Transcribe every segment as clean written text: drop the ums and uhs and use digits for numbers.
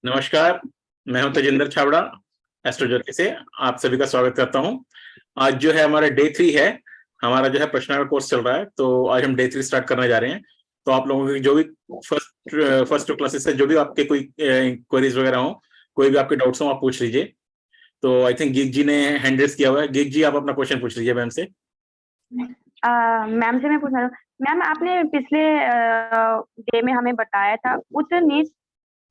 नमस्कार, मैं हूं तेजिंदर छाबड़ा एस्ट्रोज्योति से। आप सभी का स्वागत करता हूं। आज जो है हमारा डे 3 है, हमारा जो है प्रश्नोत्तर कोर्स चल रहा है। तो आज हम डे 3 स्टार्ट करने जा रहे हैं। तो आप लोगों की जो भी फर्स्ट क्लासेस है, जो भी आपके कोई क्वेरीज वगैरह हो, कोई भी आपके डाउट्स हो, आप पूछ लीजिए। तो आई थिंक गीक जी ने हैंड रेज किया हुआ है। गीक जी, आप अपना क्वेश्चन पूछ लीजिए मैम से। मैम से मैं पूछना हूँ, मैम आपने पिछले डे में हमें बताया था उच्च नीच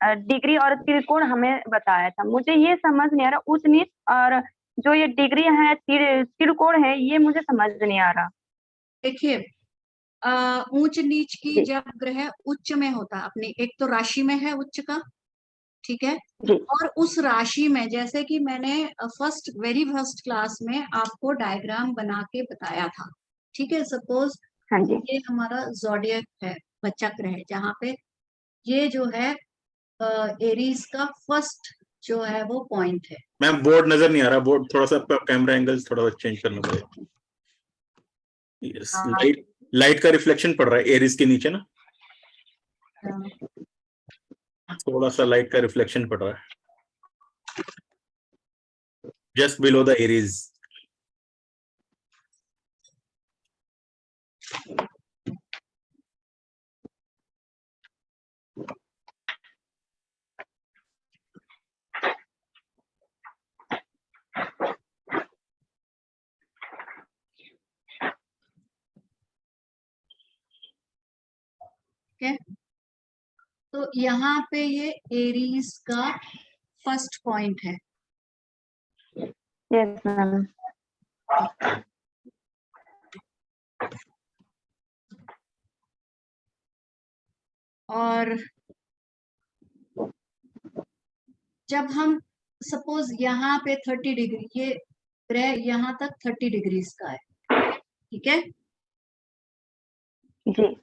डिग्री और त्रिकोण हमें बताया था। मुझे ये समझ नहीं आ रहा, उच्च नीच और जो ये डिग्री है त्रिकोण है, ये मुझे समझ नहीं आ रहा। देखिए, ऊंच नीच की जब ग्रह उच्च में होता है, अपनी एक तो राशि में है उच्च का, ठीक है, और उस राशि में जैसे कि मैंने वेरी फर्स्ट क्लास में आपको डायग्राम बना के बताया था, ठीक है। सपोज ये हमारा ज़ोडिएक है, बच्चा ग्रह, जहाँ पे ये जो है एरीज का फर्स्ट जो है वो पॉइंट है। मैम बोर्ड नजर नहीं आ रहा, बोर्ड थोड़ा सा कैमरा एंगल थोड़ा सा चेंज करना पड़ेगा। यस, लाइट का रिफ्लेक्शन पड़ रहा है एरीज के नीचे ना, थोड़ा सा लाइट का रिफ्लेक्शन पड़ रहा है जस्ट बिलो द एरीज। तो यहाँ पे ये एरीज का फर्स्ट पॉइंट है। Yes ma'am. और जब हम सपोज यहाँ पे 30 डिग्री, ये ग्रह यहाँ तक 30 डिग्रीज का है, ठीक है जी।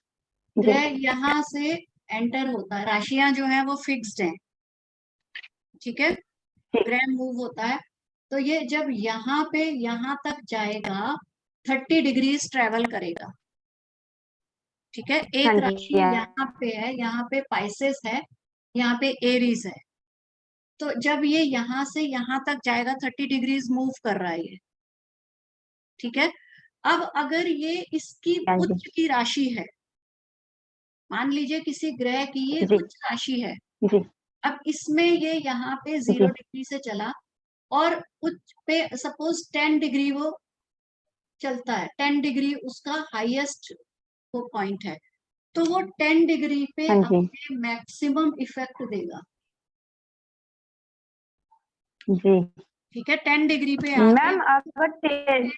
ग्रह यहाँ से एंटर होता है, राशियां जो है वो फिक्स्ड हैं, ठीक है। ग्रह मूव होता है तो ये जब यहाँ पे यहाँ तक जाएगा 30 डिग्रीज ट्रेवल करेगा, ठीक है। एक राशि यहाँ पे है, यहाँ पे पाइसेस है, यहाँ पे एरीज है। तो जब ये यहाँ से यहाँ तक जाएगा 30 डिग्रीज मूव कर रहा है ये, ठीक है। अब अगर ये इसकी उच्च की राशि है, मान लीजिए किसी ग्रह की ये उच्च राशि है, अब इसमें ये यहाँ पे 0 डिग्री से चला और उच्च पे सपोज 10 डिग्री वो चलता है, 10 डिग्री उसका हाईएस्ट वो पॉइंट है, तो वो 10 डिग्री पे अपने मैक्सिमम इफेक्ट देगा जी, ठीक है। 10 डिग्री पे मैम अगर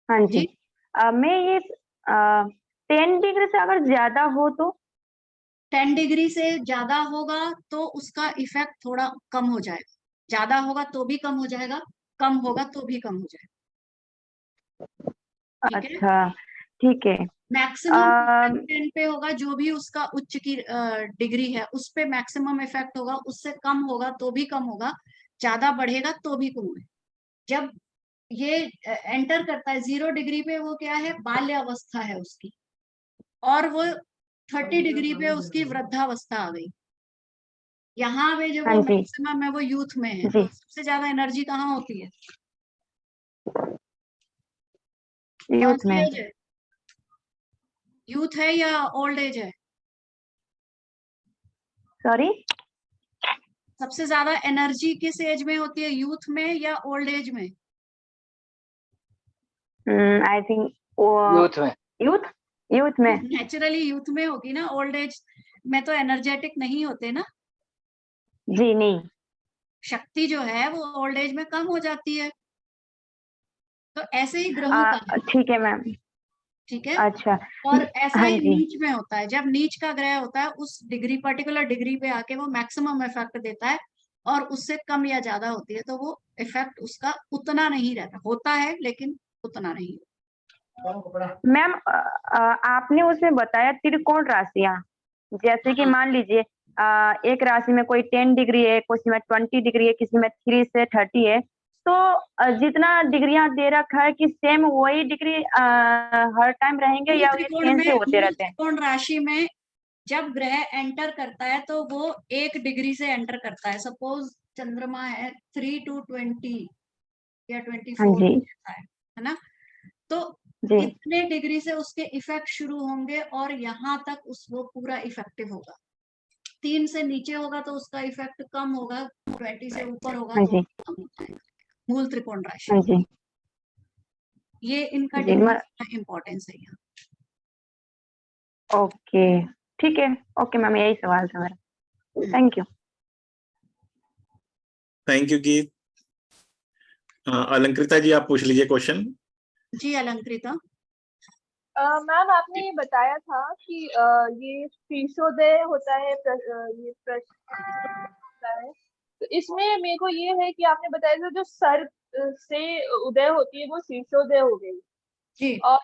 हाँ जी, मैं ये 10 डिग्री से अगर ज्यादा हो तो 10 डिग्री से ज्यादा होगा तो उसका इफेक्ट थोड़ा कम हो जाएगा, ज्यादा होगा तो भी कम हो जाएगा, कम होगा तो भी कम हो जाएगा, अच्छा ठीक है। मैक्सिमम 10 पे होगा, जो भी उसका उच्च की डिग्री है उस पे मैक्सिमम इफेक्ट होगा, उससे कम होगा तो भी कम होगा, ज्यादा बढ़ेगा तो भी कम होगा। जब ये एंटर करता है 0 डिग्री पे, वो क्या है, बाल्यावस्था है उसकी, और वो 30 डिग्री पे उसकी वृद्धावस्था आ गई। यहाँ पे जब वो मैक्सिमम है वो यूथ में है, तो सबसे ज्यादा एनर्जी कहाँ होती है, यूथ में। यूथ है या ओल्ड एज है? सॉरी, सबसे ज्यादा एनर्जी किस एज में होती है, यूथ में या ओल्ड एज में? आई थिंक यूथ में। यूथ में नेचुरली यूथ में होगी ना, ओल्ड एज में तो एनर्जेटिक नहीं होते ना जी, नहीं, शक्ति जो है वो ओल्ड एज में कम हो जाती है। तो ऐसे ही ग्रहों का, ठीक है मैम, ठीक है। अच्छा, और ऐसा ही नीच में होता है, जब नीच का ग्रह होता है उस डिग्री, पर्टिकुलर डिग्री पे आके वो मैक्सिमम इफेक्ट देता है, और उससे कम या ज्यादा होती है तो वो इफेक्ट उसका उतना नहीं रहता, होता है लेकिन उतना नहीं। मैम आपने उसमें बताया त्रिकोण राशियां, जैसे कि मान लीजिए एक राशि में कोई 10 डिग्री है, किसी में 20 डिग्री है, किसी में 3 से 30 है, तो जितना डिग्रियां दे रखा है कि सेम वही डिग्री हर टाइम रहेंगे या ये चेंज होते रहते हैं? त्रिकोण राशि में जब ग्रह एंटर करता है तो वो 1 डिग्री से एंटर करता है। सपोज चंद्रमा है 3 to 20 या 24 हाँ जी है ना, तो जी इतने डिग्री से उसके इफेक्ट शुरू होंगे और यहाँ तक वो पूरा इफेक्टिव होगा। 3 से नीचे होगा तो उसका इफेक्ट कम होगा, 20 से ऊपर होगा हाँ तो जी कम हो जाएगा। मूल त्रिकोण राशि, हाँ जी ये इनका जी डिग्री का इम्पोर्टेंस है यहाँ। ओके ठीक है। ओके मैम, यही सवाल था मेरा। Thank you. थैंक यू गीत। अलंकृता जी, आप पूछ लीजिए क्वेश्चन। जी अलंकृता। मैम आपने ये बताया था कि ये शीर्षोदय होता है, ये प्रश्न होता है, तो इसमें मेरे को ये है कि आपने बताया था जो सर से उदय होती है वो शीर्षोदय हो गई, जी और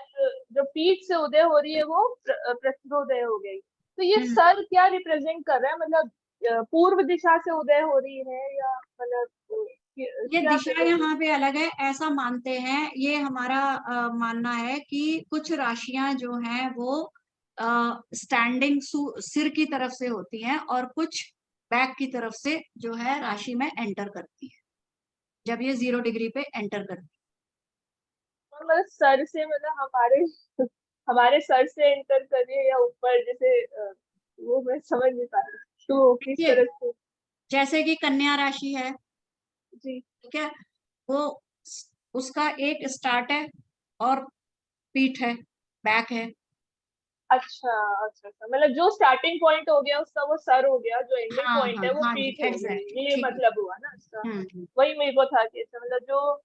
जो पीठ से उदय हो रही है वो प्रश्नोदय हो गई। तो ये सर क्या रिप्रेजेंट कर रहा है, मतलब पूर्व दिशा से उदय हो रही है या मतलब ये दिशा यहाँ पे अलग है, ऐसा मानते हैं। ये हमारा मानना है कि कुछ राशियां जो हैं वो स्टैंडिंग सिर की तरफ से होती हैं और कुछ बैक की तरफ से जो है राशि में एंटर करती है, जब ये 0 डिग्री पे एंटर करती मतलब सर से, मतलब हमारे हमारे सर से एंटर कर रही है या ऊपर, जैसे वो मैं समझ नहीं पा रही तो किस है। तरह से। जैसे कि कन्या राशि है, जी ठीक है, वो उसका एक स्टार्ट है और पीठ है, बैक है। अच्छा अच्छा अच्छा, मतलब जो स्टार्टिंग पॉइंट हो गया उसका वो सर हो गया, जो एंडिंग हाँ पॉइंट हाँ है वो हाँ जी, पीठ हो गई, एग्जैक्टली, ये ठीक है। मतलब हुआ ना इसका। हम्म। वही मेरे को था कि अच्छा, मतलब जो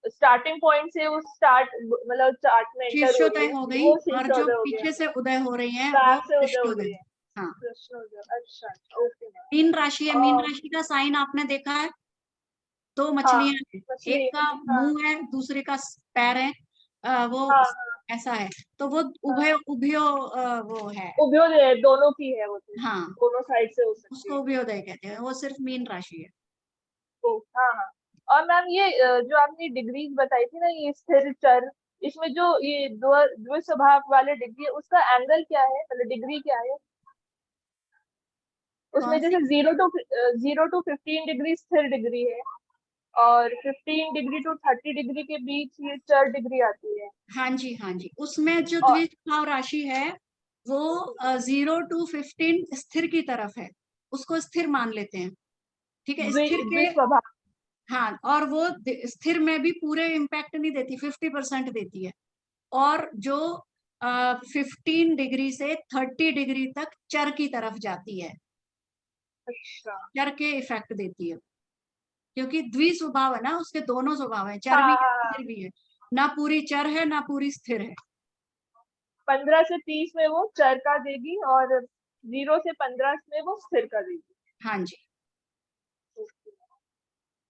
स्टार्टिंग पॉइंट से वो स्टार्ट मतलब चार्ट में एंटर हो रही शीर्षोदय है हो गई वो और जो शीर्षोदय हो गया, पीछे से उदय हो रही हैं वो बैक से उदय हो रही पृष्ठोदय। है हाँ, कृष्णोदय। अच्छा अच्छा, ओके मीन राशि है, मीन मैम। राशि का साइन आपने देखा है, 2 हाँ मछलियां हैं, मछली, एक का हाँ मुंह है, दूसरे का पैर है, वो हाँ हाँ ऐसा है, तो वो हाँ, उभयो वो है। उभयोदय है, दोनों की है वो तो, हाँ, दोनों साइड से हो सकती उसको है। उभयोदय कहते हैं, वो सिर्फ मीन राशि है। ओ हाँ हाँ। और मैम ये जो आपने डिग्रीज बताई थी ना, ये स्थिर चर, इसमें जो ये द्विस्वभाव वाले डिग्री है उसका एंगल क्या है, मतलब डिग्री क्या है उसमें? कौन सी? जैसे 0 to 15 डिग्री स्थिर डिग्री है, और 15 डिग्री to 30 डिग्री के बीच ये चर डिग्री आती है। हाँ जी हाँ जी, उसमें जो और द्विस्वभाव राशि है वो 0 to 15 स्थिर की तरफ है, उसको स्थिर मान लेते हैं, ठीक है। स्थिर के, द्विस्वभाव। हाँ, और वो स्थिर में भी पूरे इम्पैक्ट नहीं देती, 50% देती है। और जो 15 डिग्री से 30 डिग्री तक चर की तरफ जाती है, अच्छा चर के इफेक्ट देती है, क्योंकि द्विस्वभाव है ना, उसके दोनों स्वभाव है, चर हाँ भी हाँ है हाँ, स्थिर भी है, ना पूरी चर है ना पूरी स्थिर है। 15 से 30 में वो चर का देगी और 0 से 15 में वो स्थिर का देगी। हाँ जी।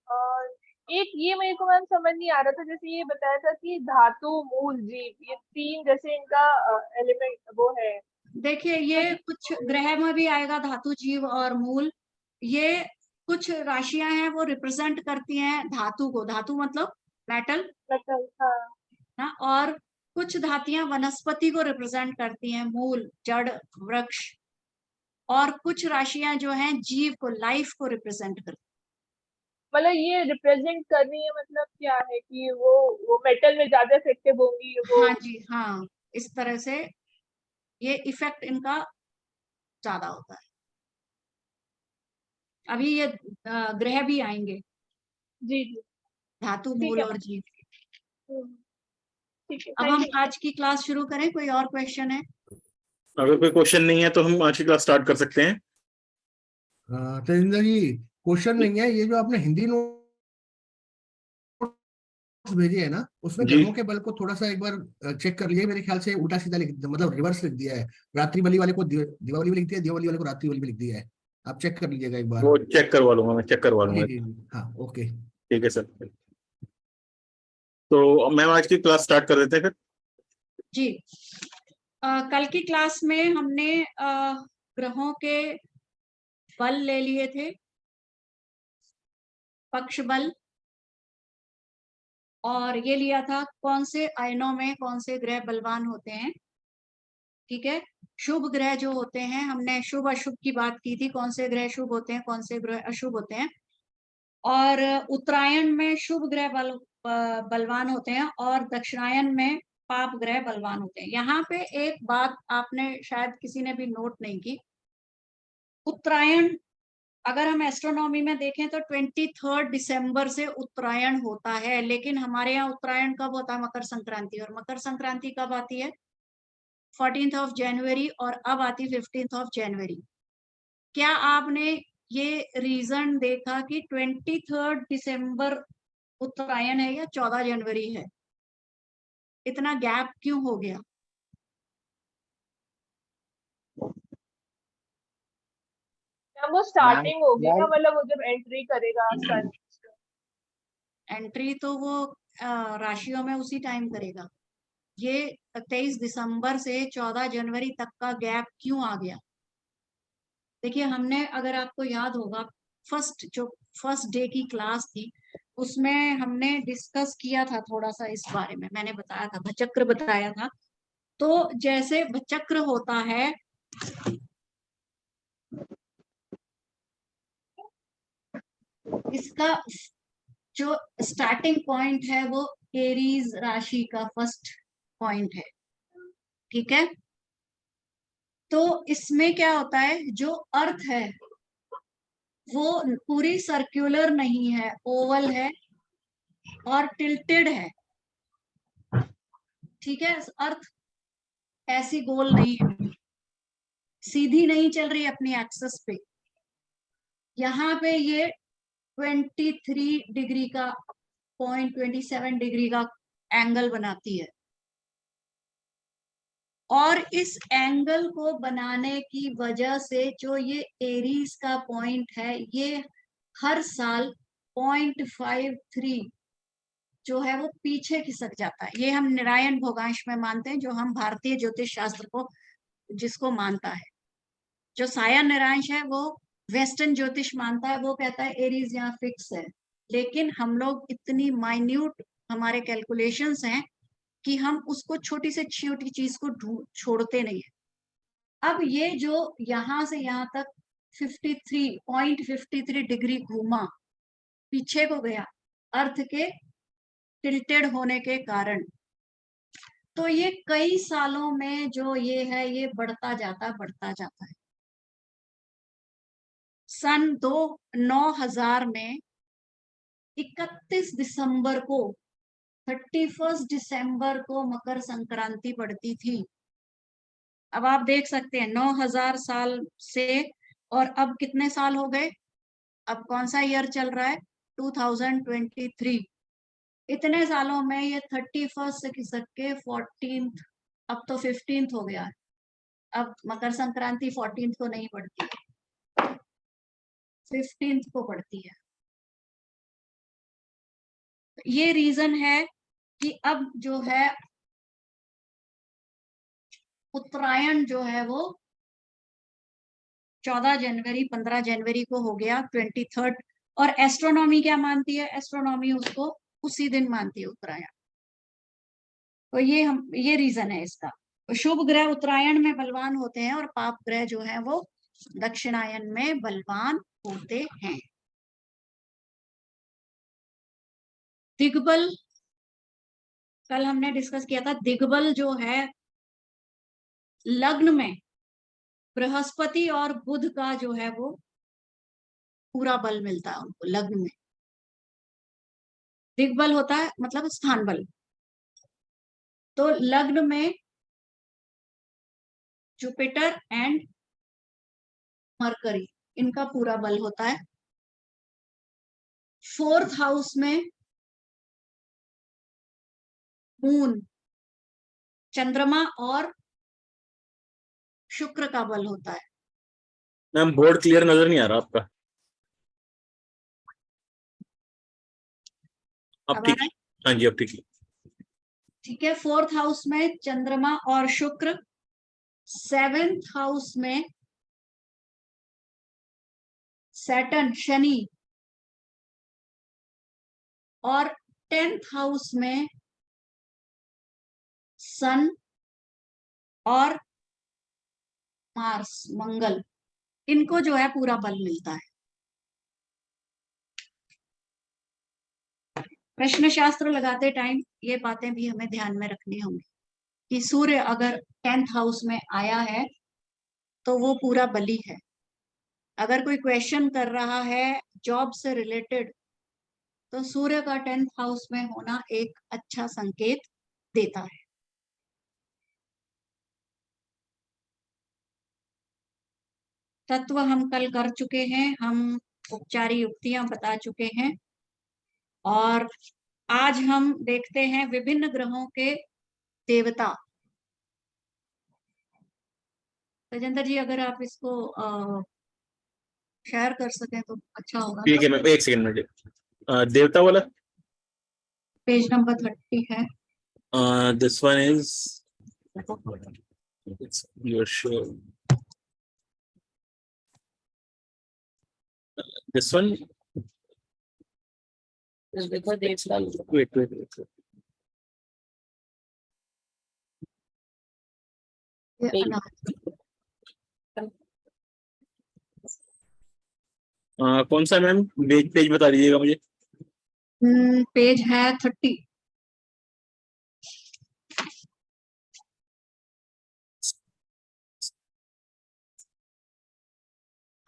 और एक ये मेरे को मैम समझ नहीं आ रहा था, जैसे ये बताया था कि धातु मूल जीव, ये 3 जैसे इनका एलिमेंट वो है। देखिए, ये कुछ ग्रह में भी आएगा, धातु, जीव और मूल। ये कुछ राशियां हैं वो रिप्रेजेंट करती हैं धातु को, धातु मतलब मेटल मतलब हाँ, ना, और कुछ धातियां वनस्पति को रिप्रेजेंट करती हैं, मूल, जड़, वृक्ष। और कुछ राशियां जो हैं जीव को, लाइफ को रिप्रेजेंट करती मतलब ये रिप्रेजेंट कर रही है, मतलब क्या है कि वो मेटल में ज्यादा इफेक्टिव होंगी हैं। वो। हाँ जी हाँ, इस तरह से ये इफेक्ट इनका ज्यादा होता है। अभी ये ग्रह भी आएंगे, जी जी, धातु, ठीक मूल है और मैम। जीव। ठीक है, अब थैंक हम यू। आज की क्लास शुरू करें, कोई और क्वेश्चन है? अगर कोई क्वेश्चन नहीं है तो हम आज की क्लास स्टार्ट कर सकते हैं। तेजिंदर जी, क्वेश्चन नहीं है, ये जो आपने हिंदी नोट्स भेजे है ना, उसमें जी, ग्रहों के बल को थोड़ा सा एक बार चेक कर लिए, मेरे ख्याल से उल्टा सीधा लिख, मतलब रिवर्स लिख दिया है। रात्रि बली वाले को दिवाली में लिख दिया, दिवाली वाले को रात्रि बली में लिख दिया है। आप चेक कर लीजिएगा एक बार। वो चेक करवा लूंगा, मैं चेक करवा जी लूंगा। जी जी, हाँ ओके। ठीक है सर। तो मैम आज की क्लास स्टार्ट कर देते हैं फिर। जी, कल की क्लास में हमने ग्रहों के बल ले लिए थे, पक्ष बल, और ये लिया था कौन से आयनों में कौन से ग्रह बलवान होते हैं, ठीक है। शुभ ग्रह जो होते हैं, हमने शुभ अशुभ की बात की थी, कौन से ग्रह शुभ होते हैं, कौन से ग्रह अशुभ होते हैं। और उत्तरायण में शुभ ग्रह बलवान होते हैं और दक्षिणायन में पाप ग्रह बलवान होते हैं। यहाँ पे एक बात आपने शायद किसी ने भी नोट नहीं की, उत्तरायण अगर हम एस्ट्रोनॉमी में देखें तो 23 दिसंबर से उत्तरायण होता है, लेकिन हमारे यहाँ उत्तरायण कब होता है? मकर संक्रांति। और मकर संक्रांति कब आती है? 14 जनवरी, और अब आती 15 जनवरी। क्या आपने ये रीजन देखा कि 23 दिसंबर उत्तरायण है या 14 जनवरी है? इतना गैप क्यों हो गया? मैम वो स्टार्टिंग होगी ना, मतलब वो जब एंट्री करेगा सन। एंट्री तो वो राशियों में उसी टाइम करेगा। ये 23 दिसंबर से 14 जनवरी तक का गैप क्यों आ गया? देखिए, हमने, अगर आपको याद होगा, फर्स्ट डे की क्लास थी, उसमें हमने डिस्कस किया था थोड़ा सा इस बारे में। मैंने बताया था, भचक्र बताया था। तो जैसे भचक्र होता है, इसका जो स्टार्टिंग पॉइंट है वो एरीज राशि का फर्स्ट पॉइंट है, ठीक है। तो इसमें क्या होता है, जो अर्थ है वो पूरी सर्कुलर नहीं है, ओवल है और टिल्टेड है, ठीक है। अर्थ ऐसी गोल नहीं है, सीधी नहीं चल रही अपनी एक्सेस पे। यहाँ पे ये 23 डिग्री का 27 डिग्री का एंगल बनाती है, और इस एंगल को बनाने की वजह से जो ये एरीज का पॉइंट है, ये हर साल 0.53 जो है वो पीछे खिसक जाता है। ये हम नारायण भोगांश में मानते हैं, जो हम भारतीय ज्योतिष शास्त्र को जिसको मानता है। जो सायन नारायण है वो वेस्टर्न ज्योतिष मानता है, वो कहता है एरीज यहाँ फिक्स है। लेकिन हम लोग इतनी माइन्यूट हमारे कैलकुलेशंस हैं कि हम उसको छोटी से छोटी चीज को छोड़ते नहीं है। अब ये जो यहाँ से यहाँ तक 0.53 डिग्री घूमा, पीछे को गया अर्थ के टिल्टेड होने के कारण, तो ये कई सालों में जो ये है ये बढ़ता जाता है। सन 9000 में 31 दिसंबर को 31 दिसंबर को मकर संक्रांति पड़ती थी। अब आप देख सकते हैं 9000 साल से, और अब कितने साल हो गए? अब कौन सा ईयर चल रहा है? 2023। इतने सालों में ये 31 से खिसक के 14th, अब तो 15th हो गया है। अब मकर संक्रांति 14th को नहीं पड़ती है, 15th को पड़ती है। ये रीजन है कि अब जो है उत्तरायण जो है वो 14 जनवरी 15 जनवरी को हो गया 23rd। और एस्ट्रोनॉमी क्या मानती है? एस्ट्रोनॉमी उसको उसी दिन मानती है, उत्तरायण। तो ये रीजन है इसका। तो शुभ ग्रह उत्तरायण में बलवान होते हैं और पाप ग्रह जो है वो दक्षिणायन में बलवान होते हैं। दिग्बल कल हमने डिस्कस किया था। दिग्बल जो है लग्न में बृहस्पति और बुध का जो है वो पूरा बल मिलता है उनको लग्न में। दिग्बल होता है मतलब स्थान बल। तो लग्न में जुपिटर एंड मरकरी, इनका पूरा बल होता है। 4th हाउस में मून, चंद्रमा और शुक्र का बल होता है। मैम बोर्ड क्लियर नजर नहीं आ रहा आपका। अब ठीक है? हाँ जी, अब ठीक है। ठीक है। 4th हाउस में चंद्रमा और शुक्र, 7th हाउस में सैटर्न शनि, और 10th हाउस में सन और मार्स, मंगल, इनको जो है पूरा बल मिलता है। प्रश्न शास्त्र लगाते टाइम ये बातें भी हमें ध्यान में रखनी होंगी कि सूर्य अगर 10th हाउस में आया है तो वो पूरा बली है। अगर कोई क्वेश्चन कर रहा है जॉब से रिलेटेड तो सूर्य का 10th हाउस में होना एक अच्छा संकेत देता है। तत्व हम कल कर चुके हैं, हम उपचारी युक्तियां बता चुके हैं और आज हम देखते हैं विभिन्न ग्रहों के देवता। तजेंद्र जी अगर आप इसको शेयर कर सकें तो अच्छा होगा। ठीक है, मैं एक सेकंड में देवता वाला पेज नंबर 30 है। This one is your show, this one wait ये अनाहत कौन सा मैम पेज बता दीजिएगा मुझे। पेज है 30।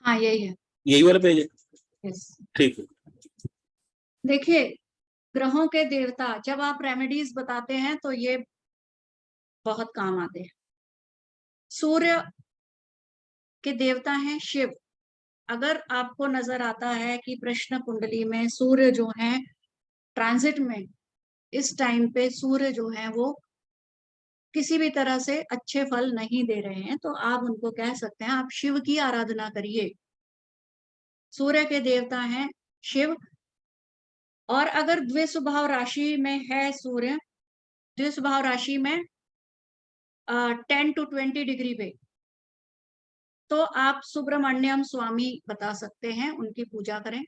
हाँ यही है, यही वाला पेज है, यस। ठीक है। देखिए ग्रहों के देवता जब आप रेमेडीज बताते हैं तो ये बहुत काम आते हैं। सूर्य के देवता हैं शिव। अगर आपको नजर आता है कि प्रश्न कुंडली में सूर्य जो है ट्रांजिट में, इस टाइम पे सूर्य जो है वो किसी भी तरह से अच्छे फल नहीं दे रहे हैं तो आप उनको कह सकते हैं आप शिव की आराधना करिए। सूर्य के देवता हैं शिव। और अगर द्विस्वभाव राशि में है सूर्य, द्विस्वभाव राशि में 10 to 20 डिग्री पे, तो आप सुब्रमण्यम स्वामी बता सकते हैं, उनकी पूजा करें।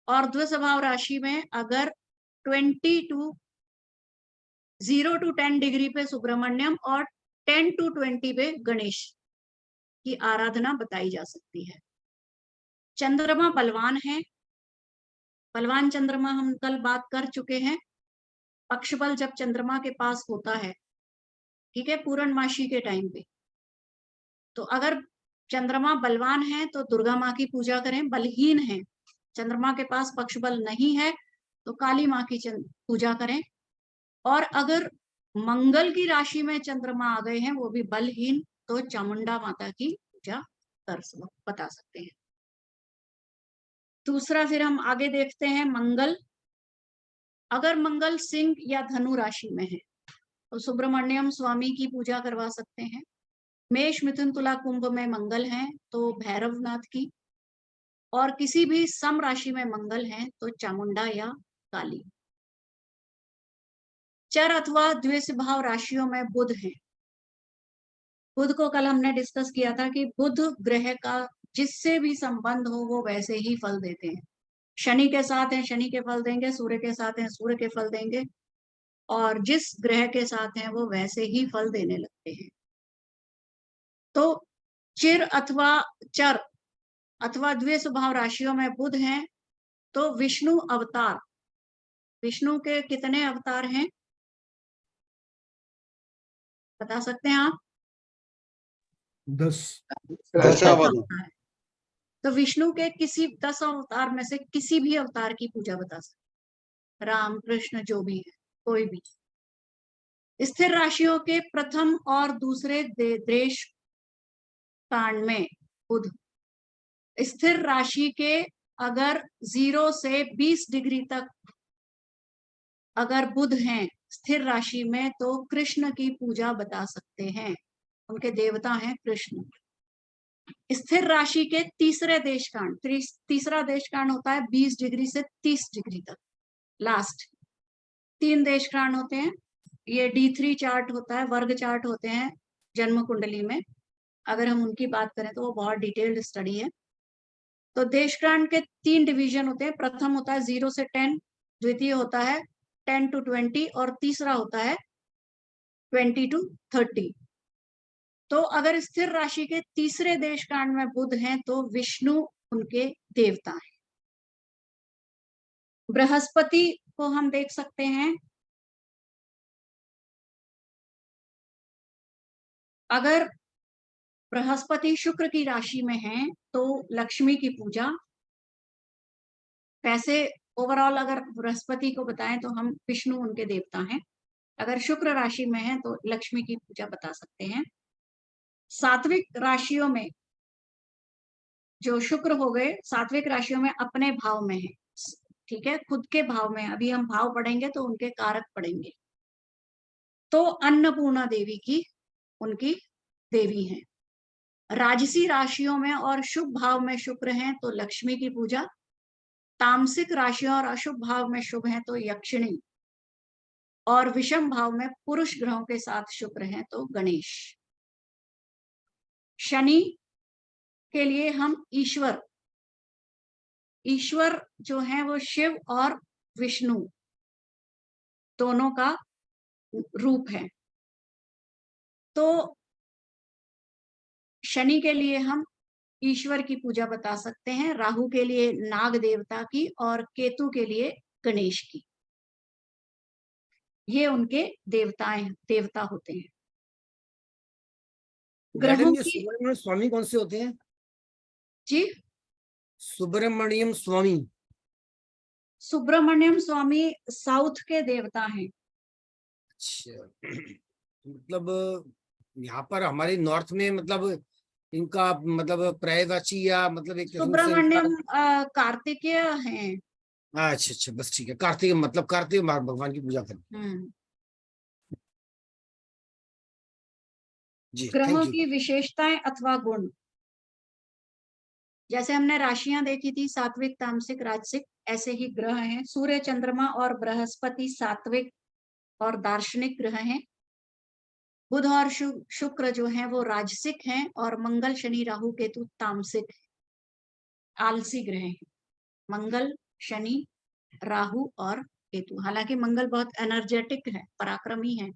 और द्विस्वभाव राशि में अगर 0 to 10 डिग्री पे सुब्रमण्यम और 10 to 20 पे गणेश की आराधना बताई जा सकती है। चंद्रमा बलवान है, बलवान चंद्रमा हम कल बात कर चुके हैं। पक्षबल जब चंद्रमा के पास होता है, ठीक है, पूर्णमासी के टाइम पे, तो अगर चंद्रमा बलवान है तो दुर्गा माँ की पूजा करें। बलहीन है, चंद्रमा के पास पक्ष बल नहीं है, तो काली माँ की पूजा करें। और अगर मंगल की राशि में चंद्रमा आ गए हैं, वो भी बलहीन, तो चामुंडा माता की पूजा बता सकते हैं। दूसरा फिर हम आगे देखते हैं मंगल। अगर मंगल सिंह या धनु राशि में है तो सुब्रमण्यम स्वामी की पूजा करवा सकते हैं। मेष मिथुन तुला कुंभ में मंगल हैं तो भैरवनाथ की, और किसी भी सम राशि में मंगल हैं तो चामुंडा या काली। चर अथवा द्विस्वभाव राशियों में बुध है। बुध को कल हमने डिस्कस किया था कि बुध ग्रह का जिससे भी संबंध हो वो वैसे ही फल देते हैं। शनि के साथ हैं शनि के फल देंगे, सूर्य के साथ हैं सूर्य के फल देंगे, और जिस ग्रह के साथ हैं वो वैसे ही फल देने लगते हैं। तो चिर अथवा चर अथवा द्विस्वभाव राशियों में बुध हैं तो विष्णु अवतार, विष्णु के कितने अवतार हैं बता सकते हैं आप? 10 अवतार है। तो विष्णु के किसी 10 अवतार में से किसी भी अवतार की पूजा बता सकते, राम कृष्ण जो भी है, कोई भी। स्थिर राशियों के प्रथम और दूसरे देश कांड में बुध, स्थिर राशि के अगर 0 से 20 डिग्री तक अगर बुध हैं स्थिर राशि में तो कृष्ण की पूजा बता सकते हैं, उनके देवता हैं कृष्ण। स्थिर राशि के तीसरे देशकांड, तीसरा देशकांड होता है 20 डिग्री से 30 डिग्री तक, लास्ट 3 देशकांड होते हैं। ये D3 चार्ट होता है, वर्ग चार्ट होते हैं जन्म कुंडली में। अगर हम उनकी बात करें तो वो बहुत डिटेल्ड स्टडी है। तो देशकांड के 3 डिवीजन होते हैं। प्रथम होता है 0 से 10, द्वितीय होता है 10 to 20 और तीसरा होता है 20 to 30। तो अगर स्थिर राशि के तीसरे देश कांड में बुध हैं तो विष्णु उनके देवता हैं। बृहस्पति को हम देख सकते हैं, अगर बृहस्पति शुक्र की राशि में है तो लक्ष्मी की पूजा, वैसे ओवरऑल अगर बृहस्पति को बताएं तो हम विष्णु उनके देवता हैं। अगर शुक्र राशि में है तो लक्ष्मी की पूजा बता सकते हैं। सात्विक राशियों में जो शुक्र हो गए, सात्विक राशियों में अपने भाव में है, ठीक है, खुद के भाव में। अभी हम भाव पढ़ेंगे तो उनके कारक पढ़ेंगे। तो अन्नपूर्णा देवी की उनकी देवी हैं। राजसी राशियों में और शुभ भाव में शुक्र हैं तो लक्ष्मी की पूजा, तामसिक राशियों और अशुभ भाव में शुभ हैं तो यक्षिणी, और विषम भाव में पुरुष ग्रहों के साथ शुक्र हैं तो गणेश। शनि के लिए हम ईश्वर जो है वो शिव और विष्णु दोनों का रूप है। तो शनि के लिए हम ईश्वर की पूजा बता सकते हैं, राहु के लिए नाग देवता की और केतु के लिए गणेश की। ये उनके देवता होते हैं। ग्रहों मैडम, ये की सुब्रमण्यम स्वामी कौन से होते हैं? जी, सुब्रमण्यम स्वामी। सुब्रमण्यम स्वामी साउथ के देवता हैं। अच्छा, मतलब यहाँ पर हमारे नॉर्थ में मतलब इनका मतलब पर्यायवाची या मतलब एक किस्म से सुब्रमण्यम कार्तिकेय हैं। अच्छा अच्छा, बस ठीक है। कार्तिक मतलब कार्तिक भगवान की पूजा करें। जी, ग्रहों थैंक यू। की विशेषताएं अथवा गुण, जैसे हमने राशियां देखी थी सात्विक, तामसिक, राजसिक, ऐसे ही ग्रह हैं। सूर्य, चंद्रमा और बृहस्पति सात्विक और दार्शनिक ग्रह हैं। बुध और शुक्र जो हैं वो राजसिक हैं, और मंगल, शनि, राहु, केतु तामसिक आलसी ग्रह हैं। मंगल, शनि, राहु और केतु। हालांकि मंगल बहुत एनर्जेटिक है, पराक्रमी है,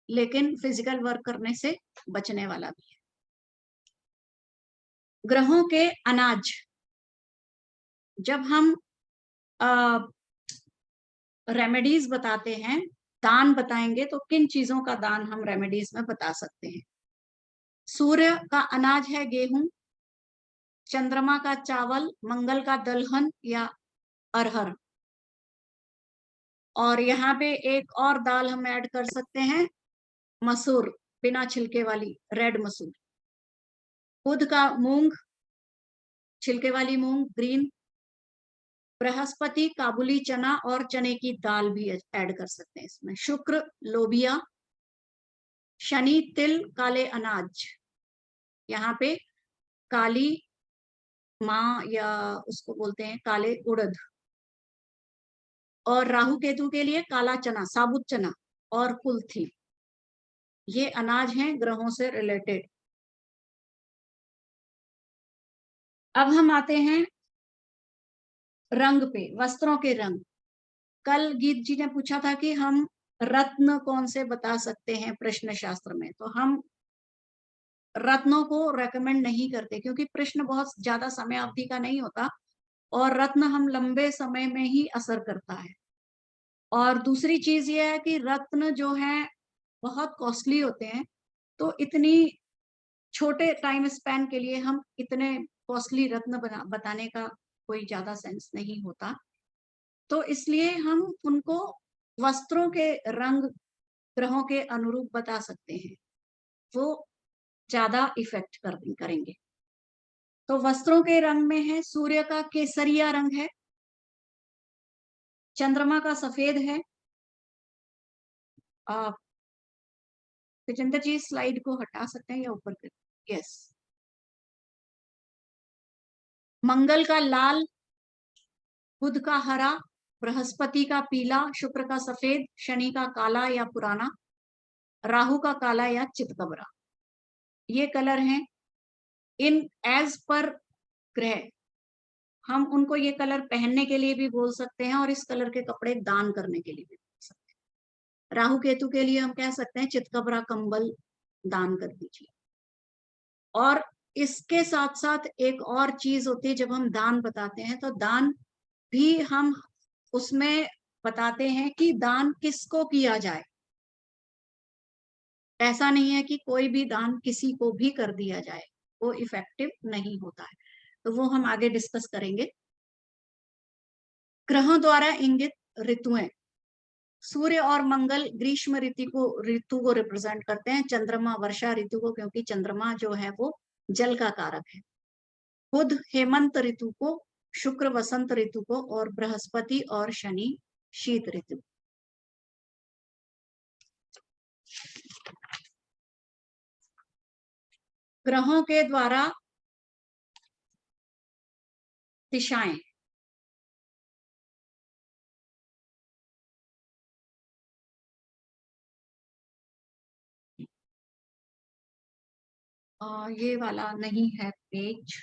लेकिन फिजिकल वर्क करने से बचने वाला भी है। ग्रहों के अनाज, जब हम रेमेडीज बताते हैं, दान बताएंगे, तो किन चीजों का दान हम रेमेडीज में बता सकते हैं? सूर्य का अनाज है गेहूं, चंद्रमा का चावल, मंगल का दलहन या अरहर, और यहाँ पे एक और दाल हम ऐड कर सकते हैं, मसूर, बिना छिलके वाली रेड मसूर। बुध का मूंग, छिलके वाली मूंग ग्रीन। बृहस्पति काबुली चना और चने की दाल भी ऐड कर सकते हैं इसमें। शुक्र लोबिया। शनि तिल, काले अनाज, यहाँ पे काली माँ या उसको बोलते हैं काले उड़द। और राहु केतु के लिए काला चना, साबुत चना और कुल्थी। ये अनाज हैं ग्रहों से रिलेटेड। अब हम आते हैं रंग पे, वस्त्रों के रंग। कल गीत जी ने पूछा था कि हम रत्न कौन से बता सकते हैं प्रश्न शास्त्र में, तो हम रत्नों को रेकमेंड नहीं करते, क्योंकि प्रश्न बहुत ज्यादा समय अवधि का नहीं होता, और रत्न हम लंबे समय में ही असर करता है। और दूसरी चीज ये है कि रत्न जो है बहुत कॉस्टली होते हैं, तो इतनी छोटे टाइम स्पैन के लिए हम इतने कॉस्टली रत्न बताने का कोई ज्यादा सेंस नहीं होता। तो इसलिए हम उनको वस्त्रों के रंग ग्रहों के अनुरूप बता सकते हैं, वो ज्यादा इफेक्ट करेंगे। तो वस्त्रों के रंग में है, सूर्य का केसरिया रंग है, चंद्रमा का सफेद है। विजेंद्र जी स्लाइड को हटा सकते हैं या ऊपर कर? यस। मंगल का लाल, बुध का हरा, बृहस्पति का पीला, शुक्र का सफेद, शनि का काला या पुराना, राहु का काला या चितकबरा। ये कलर हैं। इन एज पर ग्रह हम उनको ये कलर पहनने के लिए भी बोल सकते हैं, और इस कलर के कपड़े दान करने के लिए भी बोल सकते हैं। राहु केतु के लिए हम कह सकते हैं चितकबरा कंबल दान कर दीजिए। और इसके साथ साथ एक और चीज होती है, जब हम दान बताते हैं तो दान भी हम उसमें बताते हैं कि दान किसको किया जाए। ऐसा नहीं है कि कोई भी दान किसी को भी कर दिया जाए, वो इफेक्टिव नहीं होता है। तो वो हम आगे डिस्कस करेंगे। ग्रहों द्वारा इंगित ऋतुएं, सूर्य और मंगल ग्रीष्म ऋतु को रिप्रेजेंट करते हैं, चंद्रमा वर्षा ऋतु को, क्योंकि चंद्रमा जो है वो जल का कारक है। बुध हेमंत ऋतु को, शुक्र वसंत ऋतु को, और बृहस्पति और शनि शीत ऋतु। ग्रहों के द्वारा दिशाएं, ये वाला नहीं है पेज।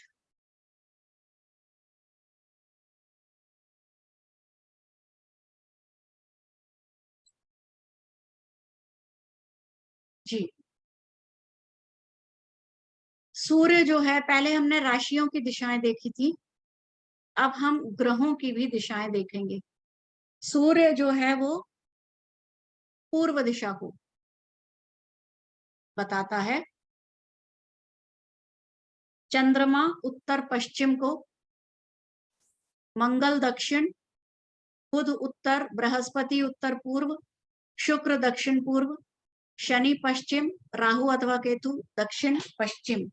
जी, सूर्य जो है, पहले हमने राशियों की दिशाएं देखी थी, अब हम ग्रहों की भी दिशाएं देखेंगे। सूर्य जो है वो पूर्व दिशा को बताता है, चंद्रमा उत्तर पश्चिम को, मंगल दक्षिण, बुध उत्तर, बृहस्पति उत्तर पूर्व, शुक्र दक्षिण पूर्व, शनि पश्चिम, राहु अथवा केतु दक्षिण पश्चिम।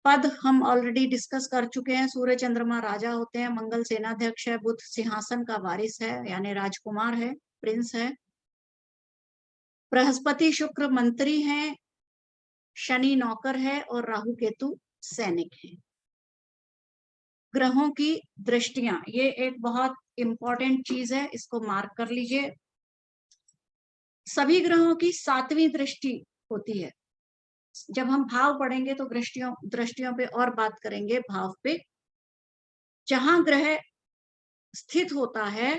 पद हम ऑलरेडी डिस्कस कर चुके हैं। सूर्य चंद्रमा राजा होते हैं, मंगल सेनाध्यक्ष है, बुध सिंहासन का वारिस है यानी राजकुमार है, प्रिंस है, बृहस्पति शुक्र मंत्री हैं, शनि नौकर है और राहु केतु सैनिक है। ग्रहों की दृष्टियां, ये एक बहुत इंपॉर्टेंट चीज है, इसको मार्क कर लीजिए। सभी ग्रहों की 7वीं दृष्टि होती है। जब हम भाव पढ़ेंगे तो दृष्टियों पे और बात करेंगे, भाव पे। जहां ग्रह स्थित होता है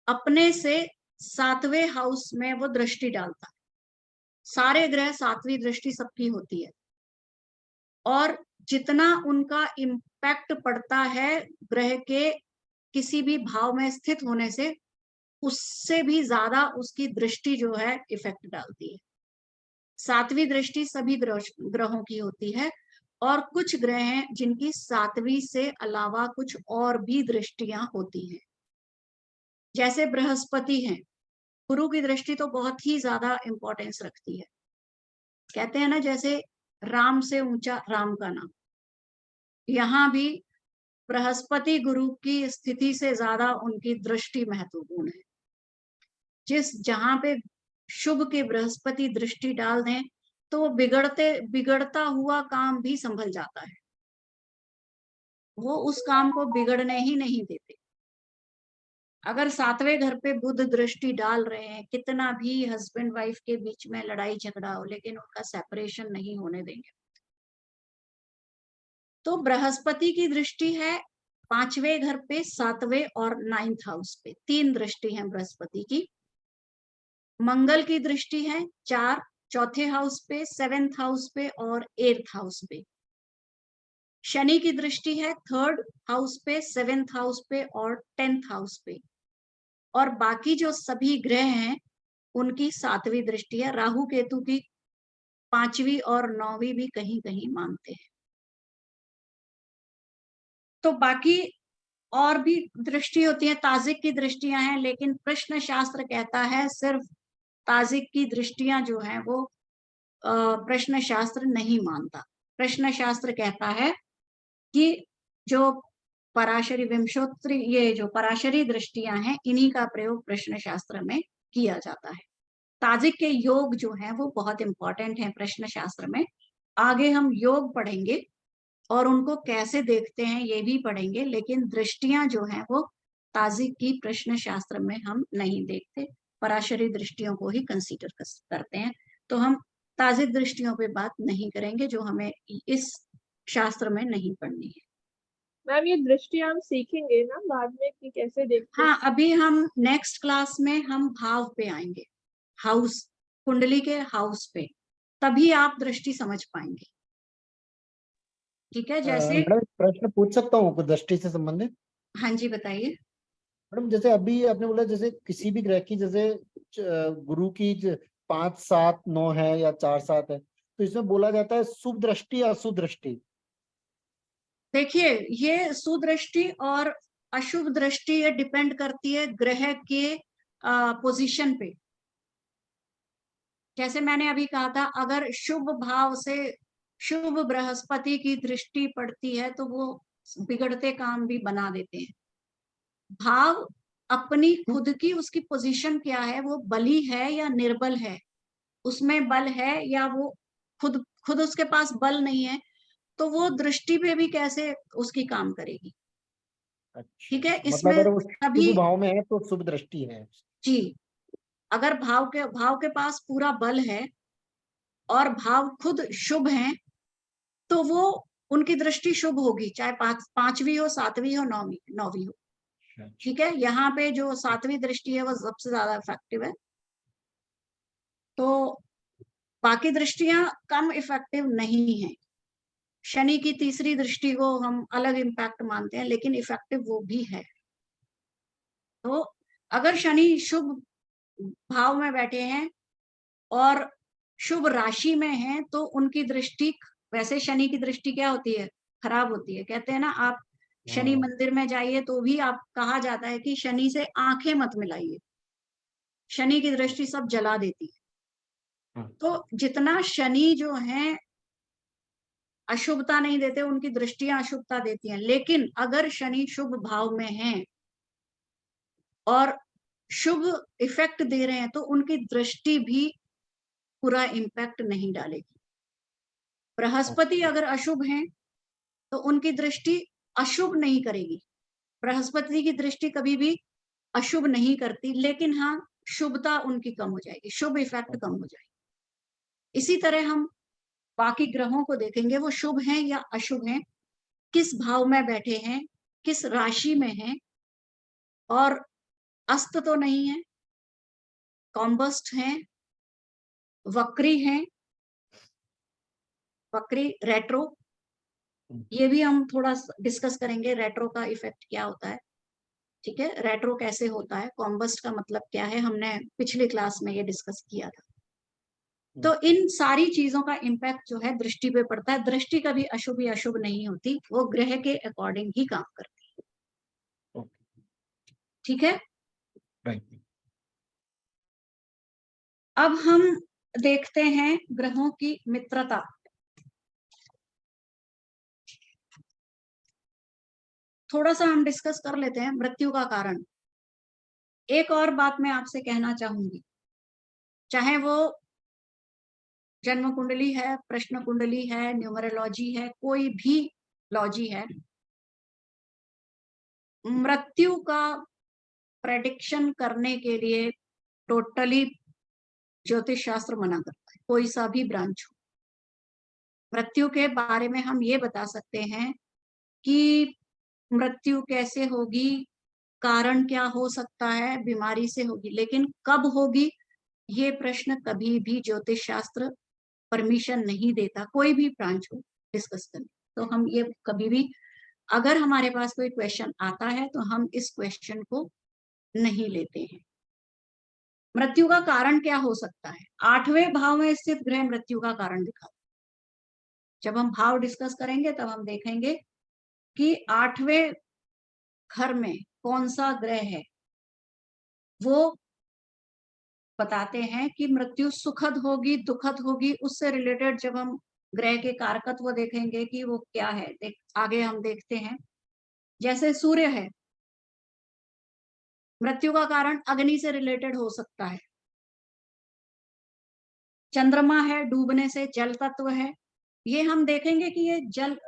अपने से 7वें हाउस में वो दृष्टि डालता है। सारे ग्रह 7वीं दृष्टि सबकी होती है, और जितना उनका इम्पैक्ट पड़ता है ग्रह के किसी भी भाव में स्थित होने से, उससे भी ज्यादा उसकी दृष्टि जो है इफेक्ट डालती है। 7वीं दृष्टि सभी ग्रहों की होती है, और कुछ ग्रह हैं जिनकी 7वीं से अलावा कुछ और भी दृष्टियां होती हैं। जैसे बृहस्पति हैं, गुरु की दृष्टि तो बहुत ही ज्यादा इंपॉर्टेंस रखती है। कहते हैं ना, जैसे राम से ऊंचा राम का नाम, यहाँ भी बृहस्पति गुरु की स्थिति से ज्यादा उनकी दृष्टि महत्वपूर्ण है। जहां पे शुभ के बृहस्पति दृष्टि डाल दें तो बिगड़ता हुआ काम भी संभल जाता है, वो उस काम को बिगड़ने ही नहीं देते। अगर 7वें घर पे बुध दृष्टि डाल रहे हैं, कितना भी हस्बैंड वाइफ के बीच में लड़ाई झगड़ा हो, लेकिन उनका सेपरेशन नहीं होने देंगे। तो बृहस्पति की दृष्टि है 5वें घर पे, 7वें और 9th हाउस पे, 3 दृष्टि है बृहस्पति की। मंगल की दृष्टि है 4 चौथे हाउस पे, 7th हाउस पे और 8th हाउस पे। शनि की दृष्टि है 3rd हाउस पे, 7th हाउस पे और 10th हाउस पे। और बाकी जो सभी ग्रह हैं उनकी 7वीं दृष्टि है। राहु केतु की 5वीं और 9वीं भी कहीं कहीं मानते हैं। तो बाकी और भी दृष्टि होती है, ताजिक की दृष्टियां हैं, लेकिन प्रश्न शास्त्र कहता है सिर्फ ताजिक की दृष्टियां जो हैं वो प्रश्न शास्त्र नहीं मानता। प्रश्न शास्त्र कहता है कि जो पराशरी विंशोत्तरी, ये जो पराशरी दृष्टियां हैं, इन्हीं का प्रयोग प्रश्न शास्त्र में किया जाता है। ताजिक के योग जो हैं वो बहुत इंपॉर्टेंट हैं प्रश्न शास्त्र में। आगे हम योग पढ़ेंगे और उनको कैसे देखते हैं ये भी पढ़ेंगे, लेकिन दृष्टियां जो हैं वो ताजिक की प्रश्न शास्त्र में हम नहीं देखते, पराशरी दृष्टियों को ही कंसीडर करते हैं। तो हम ताजिक दृष्टियों पे बात नहीं करेंगे, जो हमें इस शास्त्र में नहीं पढ़नी है। मैम ये दृष्टि हम सीखेंगे ना बाद में कि कैसे देखते हैं? हाँ, अभी हम नेक्स्ट क्लास में हम भाव पे आएंगे, हाउस कुंडली के हाउस पे, तभी आप दृष्टि समझ पाएंगे। ठीक है, जैसे मैडम प्रश्न पूछ सकता हूँ कुछ दृष्टि से संबंधित? हाँ जी बताइए। मैडम जैसे अभी आपने बोला जैसे किसी भी ग्रह की जैसे गुरु की 5 7 9 है या 4 7 है, तो इसमें बोला जाता है शुभ दृष्टि या अशुभ दृष्टि। देखिए, ये सुदृष्टि और अशुभ दृष्टि ये डिपेंड करती है ग्रह के पोजीशन पे। जैसे मैंने अभी कहा था, अगर शुभ भाव से शुभ बृहस्पति की दृष्टि पड़ती है तो वो बिगड़ते काम भी बना देते हैं। भाव अपनी खुद की उसकी पोजीशन क्या है, वो बली है या निर्बल है, उसमें बल है या वो खुद खुद उसके पास बल नहीं है, तो वो दृष्टि पे भी कैसे उसकी काम करेगी। अच्छा, ठीक है, मतलब इसमें अगर वो तभी शुभ भाव में है तो शुभ दृष्टि है। जी, अगर भाव के पास पूरा बल है और भाव खुद शुभ हैं, तो वो उनकी दृष्टि शुभ होगी, चाहे पांचवी हो, सातवीं हो, नौवीं हो। ठीक है, यहाँ पे जो सातवीं दृष्टि है वो सबसे ज्यादा इफेक्टिव है, तो बाकी दृष्टियां कम इफेक्टिव नहीं है। शनि की तीसरी दृष्टि को हम अलग इम्पैक्ट मानते हैं, लेकिन इफेक्टिव वो भी है। तो अगर शनि शुभ भाव में बैठे हैं और शुभ राशि में हैं, तो उनकी दृष्टि, वैसे शनि की दृष्टि क्या होती है, खराब होती है। कहते हैं ना, आप शनि मंदिर में जाइए तो भी आप कहा जाता है कि शनि से आंखें मत मिलाइए, शनि की दृष्टि सब जला देती है। तो जितना शनि जो है अशुभता नहीं देते, उनकी दृष्टियां अशुभता देती हैं। लेकिन अगर शनि शुभ भाव में है और शुभ इफेक्ट दे रहे हैं, तो उनकी दृष्टि भी पूरा इम्पैक्ट नहीं डालेगी। बृहस्पति अगर अशुभ हैं तो उनकी दृष्टि अशुभ नहीं करेगी। बृहस्पति की दृष्टि कभी भी अशुभ नहीं करती, लेकिन हाँ शुभता उनकी कम हो जाएगी, शुभ इफेक्ट कम हो जाएगी। इसी तरह हम बाकी ग्रहों को देखेंगे, वो शुभ हैं या अशुभ हैं, किस भाव में बैठे हैं, किस राशि में हैं, और अस्त तो नहीं है, कॉम्बस्ट हैं, वक्री हैं, वक्री रेट्रो, ये भी हम थोड़ा डिस्कस करेंगे, रेट्रो का इफेक्ट क्या होता है। ठीक है, रेट्रो कैसे होता है, कॉम्बस्ट का मतलब क्या है, हमने पिछली क्लास में ये डिस्कस किया था। तो इन सारी चीजों का इम्पैक्ट जो है दृष्टि पे पड़ता है। दृष्टि कभी अशुभ या अशुभ नहीं होती, वो ग्रह के अकॉर्डिंग ही काम करती है। ठीक है, अब हम देखते हैं ग्रहों की मित्रता। थोड़ा सा हम डिस्कस कर लेते हैं मृत्यु का कारण। एक और बात मैं आपसे कहना चाहूंगी, चाहे वो जन्म कुंडली है, प्रश्न कुंडली है, न्यूमरोलॉजी है, कोई भी लॉजी है, मृत्यु का प्रेडिक्शन करने के लिए टोटली ज्योतिष शास्त्र मना करता है, कोई सा भी ब्रांच हो। मृत्यु के बारे में हम ये बता सकते हैं कि मृत्यु कैसे होगी, कारण क्या हो सकता है, बीमारी से होगी, लेकिन कब होगी ये प्रश्न कभी भी ज्योतिष शास्त्र परमिशन नहीं देता, कोई भी ब्रांच हो डिस्कस करने। तो हम ये कभी भी, अगर हमारे पास कोई क्वेश्चन आता है तो हम इस क्वेश्चन को नहीं लेते हैं। मृत्यु का कारण क्या हो सकता है, 8वें भाव में स्थित ग्रह मृत्यु का कारण दिखाता है। जब हम भाव डिस्कस करेंगे तब हम देखेंगे कि 8वें घर में कौन सा ग्रह है, वो बताते हैं कि मृत्यु सुखद होगी, दुखद होगी। उससे रिलेटेड जब हम ग्रह के कारकत्व देखेंगे कि वो क्या है, आगे हम देखते हैं। जैसे सूर्य है, मृत्यु का कारण अग्नि से रिलेटेड हो सकता है। चंद्रमा है, डूबने से, जल तत्व है, ये हम देखेंगे कि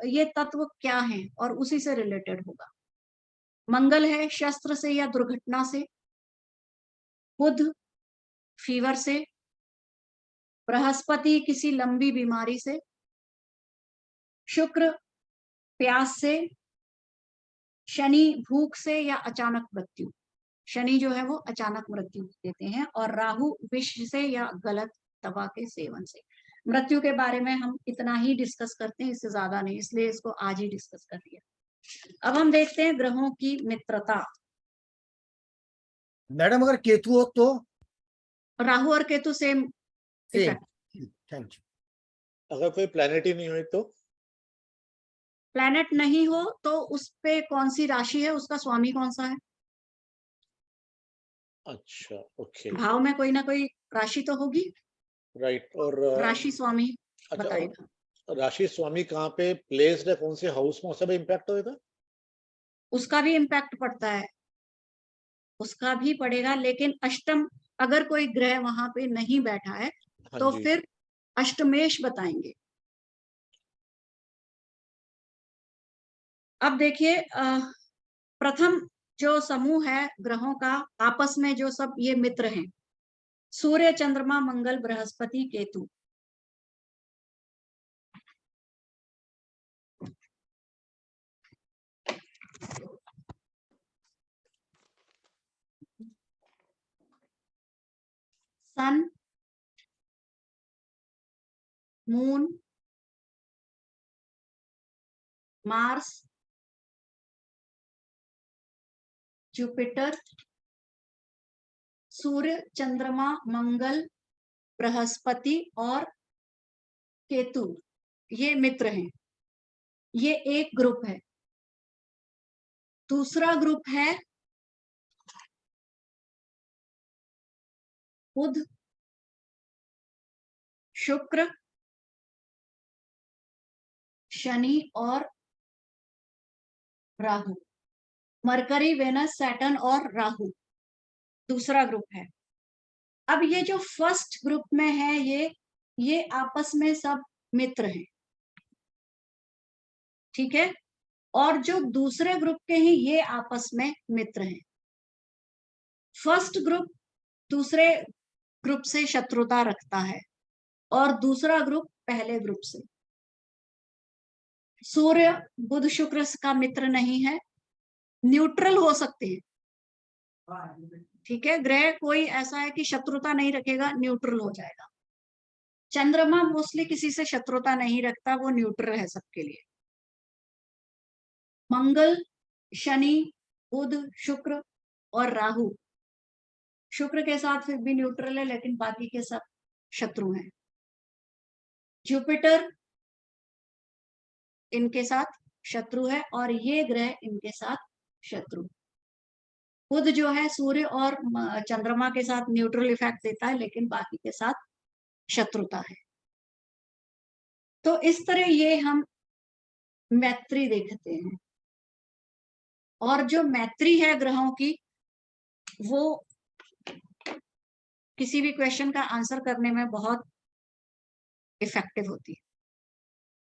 ये तत्व क्या है और उसी से रिलेटेड होगा। मंगल है, शस्त्र से या दुर्घटना से। बुध फीवर से। बृहस्पति किसी लंबी बीमारी से। शुक्र प्यास से। शनि भूख से या अचानक मृत्यु, शनि जो है वो अचानक मृत्यु देते हैं। और राहु विष से या गलत दवा के सेवन से। मृत्यु के बारे में हम इतना ही डिस्कस करते हैं, इससे ज्यादा नहीं, इसलिए इसको आज ही डिस्कस कर लिया। अब हम देखते हैं ग्रहों की मित्रता। मैडम अगर केतु हो तो राहु और Ketu same same. Effect. Thank you. अगर कोई प्लेनेट ही नहीं हुई तो? प्लैनेट नहीं हो तो उस पे कौन सी राशि है, उसका स्वामी कौन सा है। अच्छा, ओके, भाव में कोई ना कोई राशि तो होगी, राइट। और राशि स्वामी अच्छा, बताएगा। और राशि स्वामी कहाँ पे प्लेस्ड है, कौन से हाउस में, उससे भी इम्पैक्ट होएगा? उसका भी इम्पैक्ट पड़ता है, उसका भी पड़ेगा, लेकिन अष्टम अगर कोई ग्रह वहां पे नहीं बैठा है हाँ तो जी। फिर अष्टमेश बताएंगे। अब देखिए प्रथम जो समूह है ग्रहों का, आपस में जो सब ये मित्र हैं, सूर्य, चंद्रमा, मंगल, बृहस्पति, केतु। सन, मून, मार्स, जुपिटर, सूर्य, चंद्रमा, मंगल, बृहस्पति और केतु, ये मित्र हैं। ये एक ग्रुप है। दूसरा ग्रुप है बुध, शुक्र, शनि और राहु। मरकरी, वेनस, सैटर्न और राहु दूसरा ग्रुप है। अब ये जो फर्स्ट ग्रुप में है, ये आपस में सब मित्र हैं, ठीक है। और जो दूसरे ग्रुप के हैं ये आपस में मित्र हैं। फर्स्ट ग्रुप दूसरे ग्रुप से शत्रुता रखता है और दूसरा ग्रुप पहले ग्रुप से। सूर्य बुध शुक्र का मित्र नहीं है, न्यूट्रल हो सकते हैं, ठीक है। ग्रह कोई ऐसा है कि शत्रुता नहीं रखेगा, न्यूट्रल हो जाएगा। चंद्रमा मोस्टली किसी से शत्रुता नहीं रखता, वो न्यूट्रल है सबके लिए। मंगल, शनि, बुध, शुक्र और राहु, शुक्र के साथ फिर भी न्यूट्रल है, लेकिन बाकी के सब शत्रु हैं। जुपिटर इनके साथ शत्रु है और ये ग्रह इनके साथ शत्रु। बुध जो है सूर्य और चंद्रमा के साथ न्यूट्रल इफेक्ट देता है, लेकिन बाकी के साथ शत्रुता है। तो इस तरह ये हम मैत्री देखते हैं। और जो मैत्री है ग्रहों की, वो किसी भी क्वेश्चन का आंसर करने में बहुत इफेक्टिव होती है।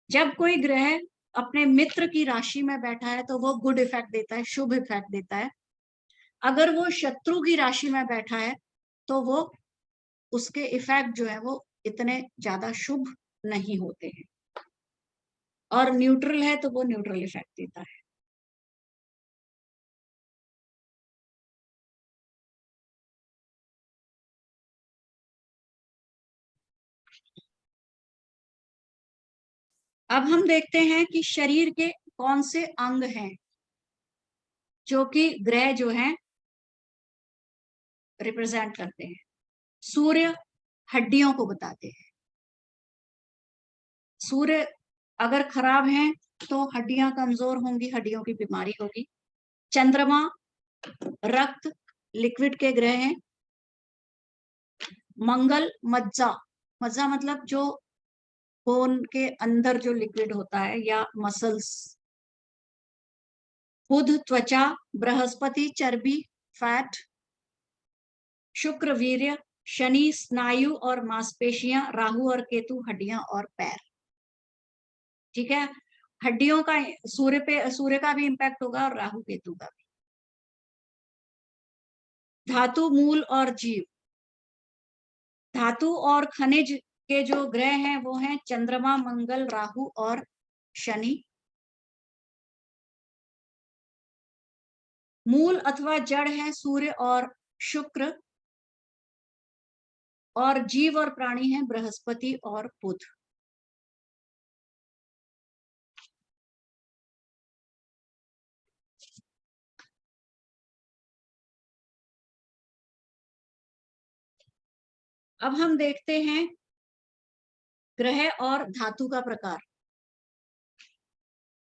जब कोई ग्रह अपने मित्र की राशि में बैठा है तो वो गुड इफेक्ट देता है, शुभ इफेक्ट देता है। अगर वो शत्रु की राशि में बैठा है तो वो उसके इफेक्ट जो है वो इतने ज्यादा शुभ नहीं होते हैं। और न्यूट्रल है तो वो न्यूट्रल इफेक्ट देता है। अब हम देखते हैं कि शरीर के कौन से अंग हैं जो कि ग्रह जो हैं रिप्रेजेंट करते हैं। सूर्य हड्डियों को बताते हैं। सूर्य अगर खराब है तो हड्डियां कमजोर होंगी, हड्डियों की बीमारी होगी। चंद्रमा रक्त लिक्विड के ग्रह हैं। मंगल मज्जा, मज्जा मतलब जो बोन के अंदर जो लिक्विड होता है या मसल्स। बुध त्वचा, बृहस्पति चर्बी फैट, शुक्र वीर्य, शनि स्नायु और मांसपेशियां, राहु और केतु हड्डियां और पैर, ठीक है। हड्डियों का सूर्य का भी इंपैक्ट होगा और राहु केतु का भी। धातु मूल और जीव, धातु और खनिज के जो ग्रह हैं वो हैं चंद्रमा, मंगल, राहु और शनि। मूल अथवा जड़ है सूर्य और शुक्र। और जीव और प्राणी हैं बृहस्पति और बुध। अब हम देखते हैं ग्रह और धातु का प्रकार।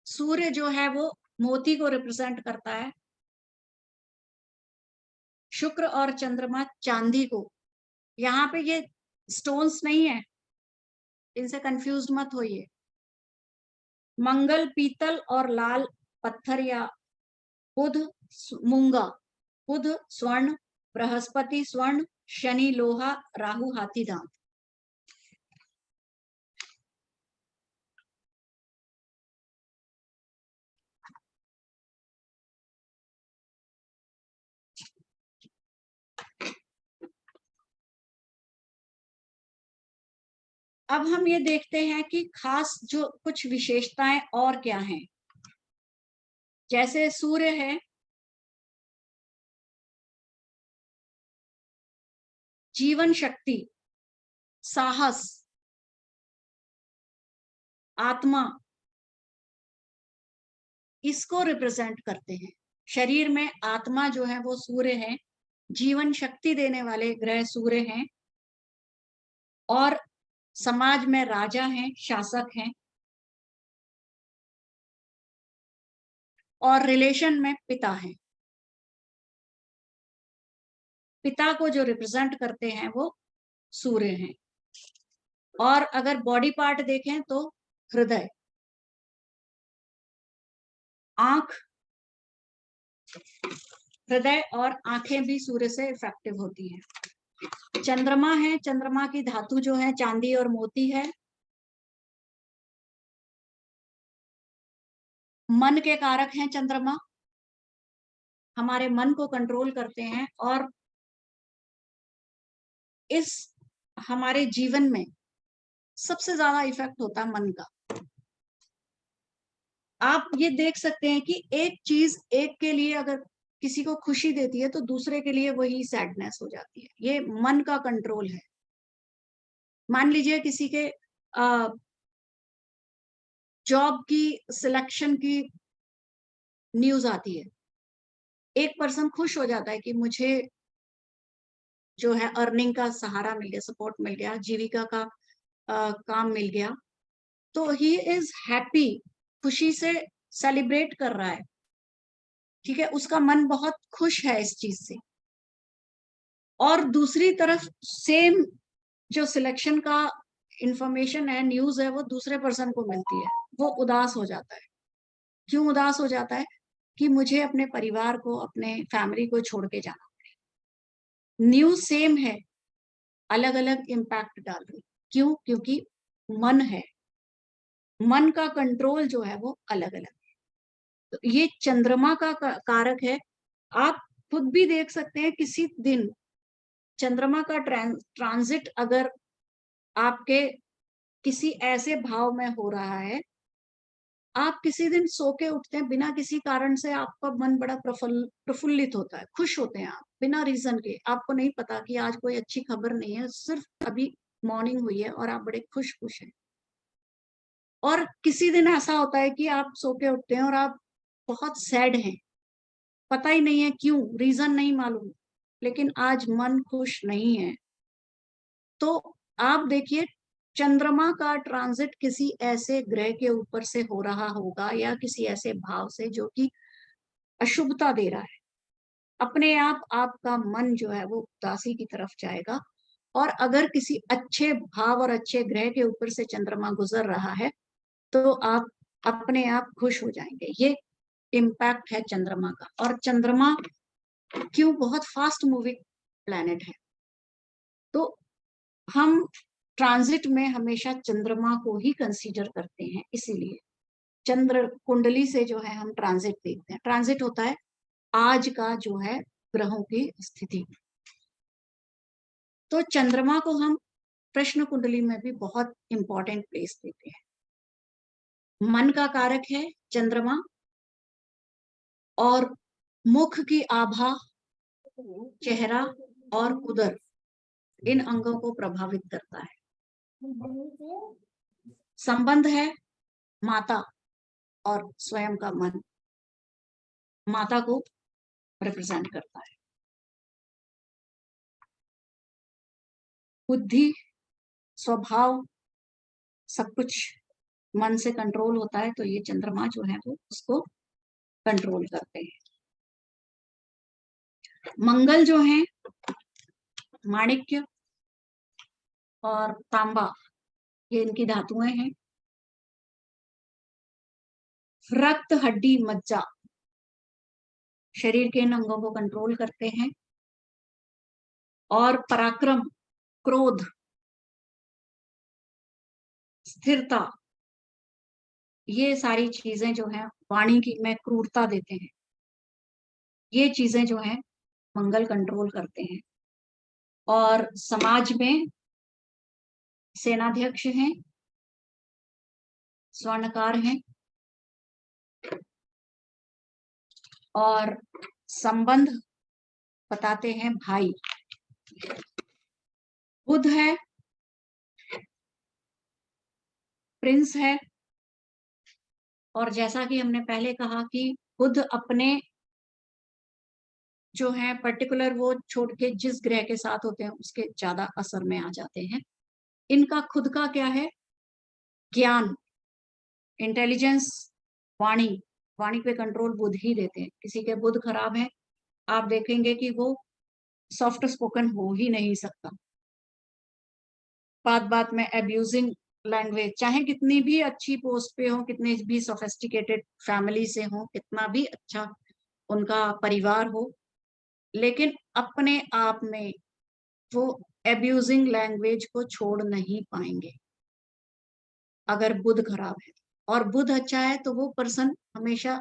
सूर्य जो है वो मोती को रिप्रेजेंट करता है, शुक्र और चंद्रमा चांदी को। यहाँ पे ये स्टोन्स नहीं है, इनसे कंफ्यूज मत होइए। मंगल पीतल और लाल पत्थर या बुध मूंगा, बुध स्वर्ण, बृहस्पति स्वर्ण, शनि लोहा, राहु हाथी दांत। अब हम ये देखते हैं कि खास जो कुछ विशेषताएं और क्या हैं। जैसे सूर्य है, जीवन शक्ति, साहस, आत्मा, इसको रिप्रेजेंट करते हैं। शरीर में आत्मा जो है वो सूर्य है, जीवन शक्ति देने वाले ग्रह सूर्य हैं, और समाज में राजा हैं, शासक हैं, और रिलेशन में पिता हैं। पिता को जो रिप्रेजेंट करते हैं वो सूर्य हैं। और अगर बॉडी पार्ट देखें तो हृदय, आंख, हृदय और आंखें भी सूर्य से इफेक्टिव होती हैं। चंद्रमा है, चंद्रमा की धातु जो है चांदी और मोती है। मन के कारक हैं चंद्रमा, हमारे मन को कंट्रोल करते हैं, और इस हमारे जीवन में सबसे ज्यादा इफेक्ट होता है मन का। आप ये देख सकते हैं कि एक चीज एक के लिए अगर किसी को खुशी देती है तो दूसरे के लिए वही सैडनेस हो जाती है। ये मन का कंट्रोल है। मान लीजिए किसी के जॉब की सिलेक्शन की न्यूज आती है, एक पर्सन खुश हो जाता है कि मुझे जो है अर्निंग का सहारा मिल गया, सपोर्ट मिल गया, जीविका का काम मिल गया, तो ही इज हैप्पी, खुशी से सेलिब्रेट कर रहा है। ठीक है, उसका मन बहुत खुश है इस चीज से। और दूसरी तरफ सेम जो सिलेक्शन का इंफॉर्मेशन है, न्यूज है, वो दूसरे पर्सन को मिलती है, वो उदास हो जाता है। क्यों उदास हो जाता है? कि मुझे अपने परिवार को, अपने फैमिली को छोड़ के जाना पड़ेगा। न्यूज सेम है, अलग अलग इम्पैक्ट डाल रही। क्यों? क्योंकि मन है, मन का कंट्रोल जो है वो अलग अलग है। तो ये चंद्रमा का कारक है। आप खुद भी देख सकते हैं, किसी दिन चंद्रमा का ट्रांजिट अगर आपके किसी ऐसे भाव में हो रहा है, आप किसी दिन सो के उठते हैं बिना किसी कारण से, आपका मन बड़ा प्रफुल्लित होता है, खुश होते हैं आप बिना रीजन के। आपको नहीं पता कि आज कोई अच्छी खबर नहीं है, सिर्फ अभी मॉर्निंग हुई है और आप बड़े खुश हैं। और किसी दिन ऐसा होता है कि आप सो के उठते हैं और आप बहुत सैड हैं, पता ही नहीं है क्यों, रीजन नहीं मालूम, लेकिन आज मन खुश नहीं है। तो आप देखिए, चंद्रमा का ट्रांजिट किसी ऐसे ग्रह के ऊपर से हो रहा होगा या किसी ऐसे भाव से जो कि अशुभता दे रहा है, अपने आप आपका मन जो है वो उदासी की तरफ जाएगा। और अगर किसी अच्छे भाव और अच्छे ग्रह के ऊपर से चंद्रमा गुजर रहा है तो आप अपने आप खुश हो जाएंगे। ये इम्पैक्ट है चंद्रमा का। और चंद्रमा क्यों बहुत फास्ट मूविंग प्लैनेट है, तो हम ट्रांजिट में हमेशा चंद्रमा को ही कंसीडर करते हैं। इसीलिए चंद्र कुंडली से जो है हम ट्रांजिट देखते हैं। ट्रांजिट होता है आज का जो है ग्रहों की स्थिति। तो चंद्रमा को हम प्रश्न कुंडली में भी बहुत इंपॉर्टेंट प्लेस देते हैं। मन का कारक है चंद्रमा, और मुख की आभा, चेहरा और उदर, इन अंगों को प्रभावित करता है। संबंध है माता और स्वयं का मन, माता को रिप्रेजेंट करता है। बुद्धि, स्वभाव, सब कुछ मन से कंट्रोल होता है, तो ये चंद्रमा जो है वो उसको कंट्रोल करते हैं। मंगल जो है माणिक्य और तांबा, ये इनकी धातुएं हैं। रक्त, हड्डी, मज्जा शरीर के इन अंगों को कंट्रोल करते हैं। और पराक्रम, क्रोध, स्थिरता, ये सारी चीजें जो हैं वाणी की में क्रूरता देते हैं, ये चीजें जो हैं मंगल कंट्रोल करते हैं। और समाज में सेनाध्यक्ष हैं, स्वर्णकार हैं, और संबंध बताते हैं भाई। बुध है, प्रिंस है, और जैसा कि हमने पहले कहा कि बुध अपने जो है पर्टिकुलर वो छोड़ के जिस ग्रह के साथ होते हैं उसके ज्यादा असर में आ जाते हैं। इनका खुद का क्या है? ज्ञान, इंटेलिजेंस, वाणी, वाणी पे कंट्रोल बुध ही देते हैं। किसी के बुध खराब है, आप देखेंगे कि वो सॉफ्ट स्पोकन हो ही नहीं सकता, बात बात में एब्यूजिंग लैंग्वेज, चाहे कितनी भी अच्छी पोस्ट पे हो, कितने भी सोफिस्टिकेटेड फैमिली से हो, कितना भी अच्छा उनका परिवार हो, लेकिन अपने आप में वो एब्यूजिंग लैंग्वेज को छोड़ नहीं पाएंगे अगर बुध खराब है। और बुध अच्छा है तो वो पर्सन हमेशा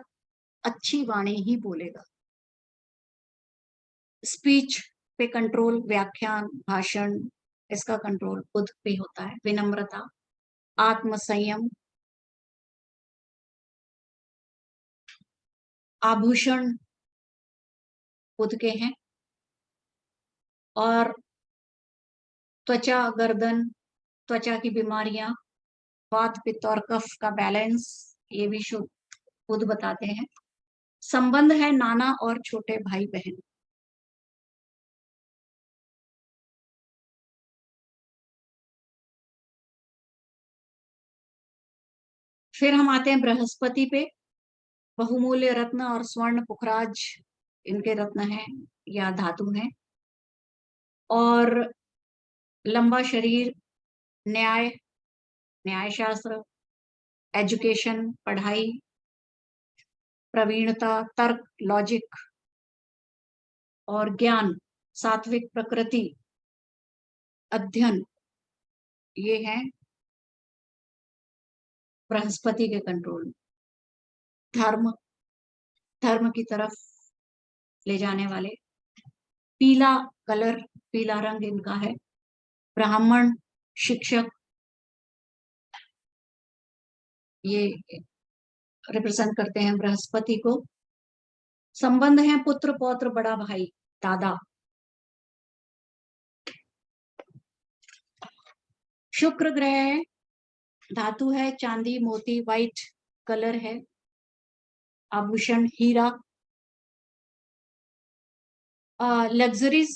अच्छी वाणी ही बोलेगा। स्पीच पे कंट्रोल, व्याख्यान, भाषण, इसका कंट्रोल बुध पे होता है। विनम्रता, आत्मसंयम, आभूषण बुध के हैं। और त्वचा, गर्दन, त्वचा की बीमारियां, वात, पित्त और कफ का बैलेंस, ये भी शुद्ध बुध बताते हैं। संबंध है नाना और छोटे भाई बहन। फिर हम आते हैं बृहस्पति पे। बहुमूल्य रत्न और स्वर्ण, पुखराज इनके रत्न हैं या धातु हैं। और लंबा शरीर, न्याय, न्याय शास्त्र, एजुकेशन, पढ़ाई, प्रवीणता, तर्क, लॉजिक और ज्ञान, सात्विक प्रकृति, अध्ययन, ये है बृहस्पति के कंट्रोल में। धर्म, धर्म की तरफ ले जाने वाले। पीला कलर, पीला रंग इनका है। ब्राह्मण, शिक्षक, ये रिप्रेजेंट करते हैं बृहस्पति को। संबंध है पुत्र, पौत्र, बड़ा भाई, दादा। शुक्र ग्रह है, धातु है चांदी, मोती, वाइट कलर है। आभूषण हीरा। लग्जरीज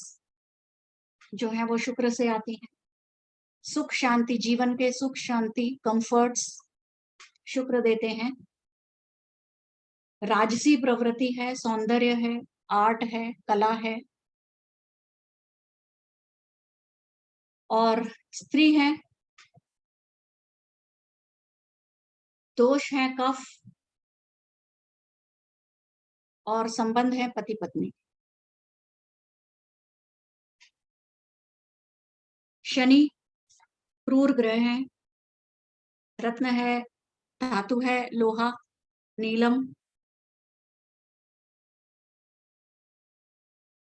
जो है वो शुक्र से आती हैं। सुख शांति, जीवन के सुख शांति, कंफर्ट्स शुक्र देते हैं। राजसी प्रवृत्ति है, सौंदर्य है, आर्ट है, कला है। और स्त्री है, दोष है कफ। और संबंध है पति पत्नी। शनि क्रूर ग्रह है, रत्न है, धातु है लोहा, नीलम।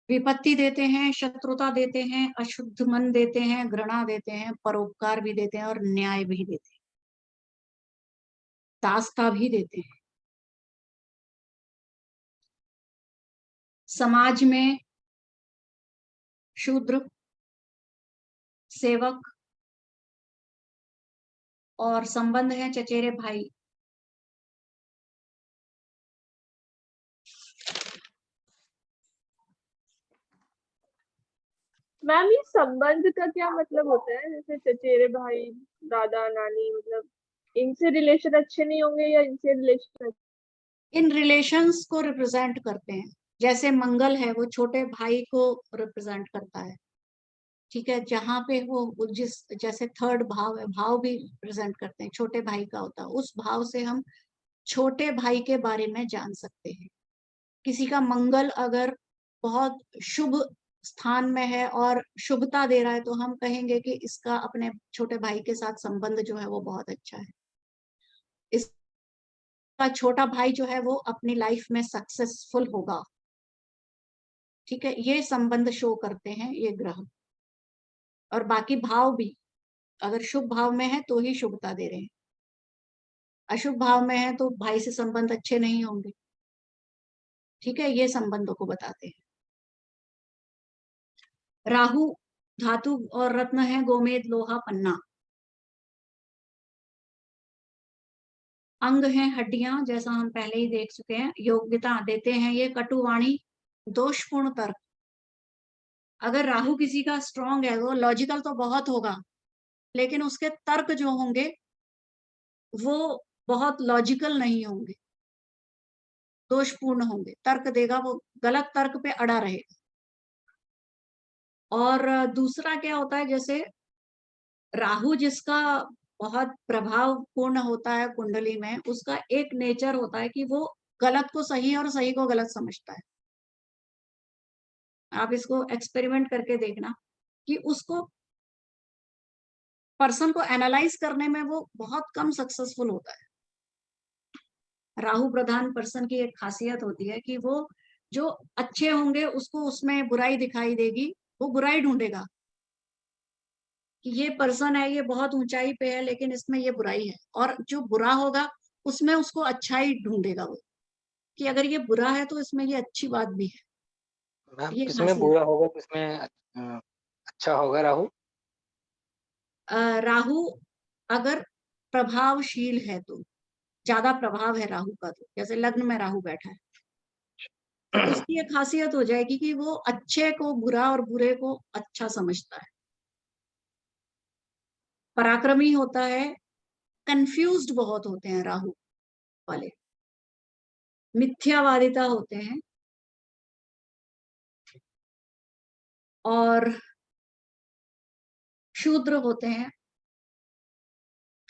विपत्ति देते हैं, शत्रुता देते हैं, अशुद्ध मन देते हैं, घृणा देते हैं, परोपकार भी देते हैं और न्याय भी देते हैं, दासता भी देते हैं। समाज में शूद्र, सेवक और संबंध है चचेरे भाई। मैम ये संबंध का क्या मतलब होता है? जैसे चचेरे भाई, दादा नानी, मतलब इनसे रिलेशन अच्छे नहीं होंगे या इनसे रिलेशन? इन रिलेशंस को रिप्रेजेंट करते हैं। जैसे मंगल है वो छोटे भाई को रिप्रेजेंट करता है, ठीक है। जहाँ पे वो जिस जैसे थर्ड भाव है, भाव भी रिप्रेजेंट करते हैं, छोटे भाई का होता है। उस भाव से हम छोटे भाई के बारे में जान सकते हैं। किसी का मंगल अगर बहुत शुभ स्थान में है और शुभता दे रहा है, तो हम कहेंगे कि इसका अपने छोटे भाई के साथ संबंध जो है वो बहुत अच्छा है। इसका छोटा भाई जो है वो अपनी लाइफ में सक्सेसफुल होगा, ठीक है। ये संबंध शो करते हैं ये ग्रह। और बाकी भाव भी, अगर शुभ भाव में है तो ही शुभता दे रहे हैं, अशुभ भाव में है तो भाई से संबंध अच्छे नहीं होंगे, ठीक है। ये संबंधों को बताते हैं। राहु धातु और रत्न है गोमेद लोहा पन्ना। अंग है हड्डियां, जैसा हम पहले ही देख चुके हैं। योग्यता देते हैं ये कटुवाणी दोषपूर्ण तर्क। अगर राहु किसी का स्ट्रांग है, वो लॉजिकल तो बहुत होगा, लेकिन उसके तर्क जो होंगे वो बहुत लॉजिकल नहीं होंगे, दोषपूर्ण होंगे। तर्क देगा, वो गलत तर्क पे अड़ा रहेगा। और दूसरा क्या होता है, जैसे राहु जिसका बहुत प्रभावपूर्ण होता है कुंडली में, उसका एक नेचर होता है कि वो गलत को सही और सही को गलत समझता है। आप इसको एक्सपेरिमेंट करके देखना कि उसको पर्सन को एनालाइज करने में वो बहुत कम सक्सेसफुल होता है। राहु प्रधान पर्सन की एक खासियत होती है कि वो जो अच्छे होंगे उसको उसमें बुराई दिखाई देगी, वो बुराई ढूंढेगा कि ये पर्सन है, ये बहुत ऊंचाई पे है, लेकिन इसमें ये बुराई है। और जो बुरा होगा उसमें उसको अच्छाई ढूंढेगा वो, कि अगर ये बुरा है तो इसमें ये अच्छी बात भी है। मैम ये किसमें खासियत। बुरा होगा, किसमें अच्छा होगा राहु? राहु अगर प्रभावशील है तो, ज्यादा प्रभाव है राहु का, तो जैसे लग्न में राहु बैठा है तो उसकी एक खासियत हो जाएगी कि वो अच्छे को बुरा और बुरे को अच्छा समझता है। पराक्रमी होता है, कंफ्यूज्ड बहुत होते हैं राहु वाले, मिथ्यावादिता होते हैं, और शूद्र होते हैं,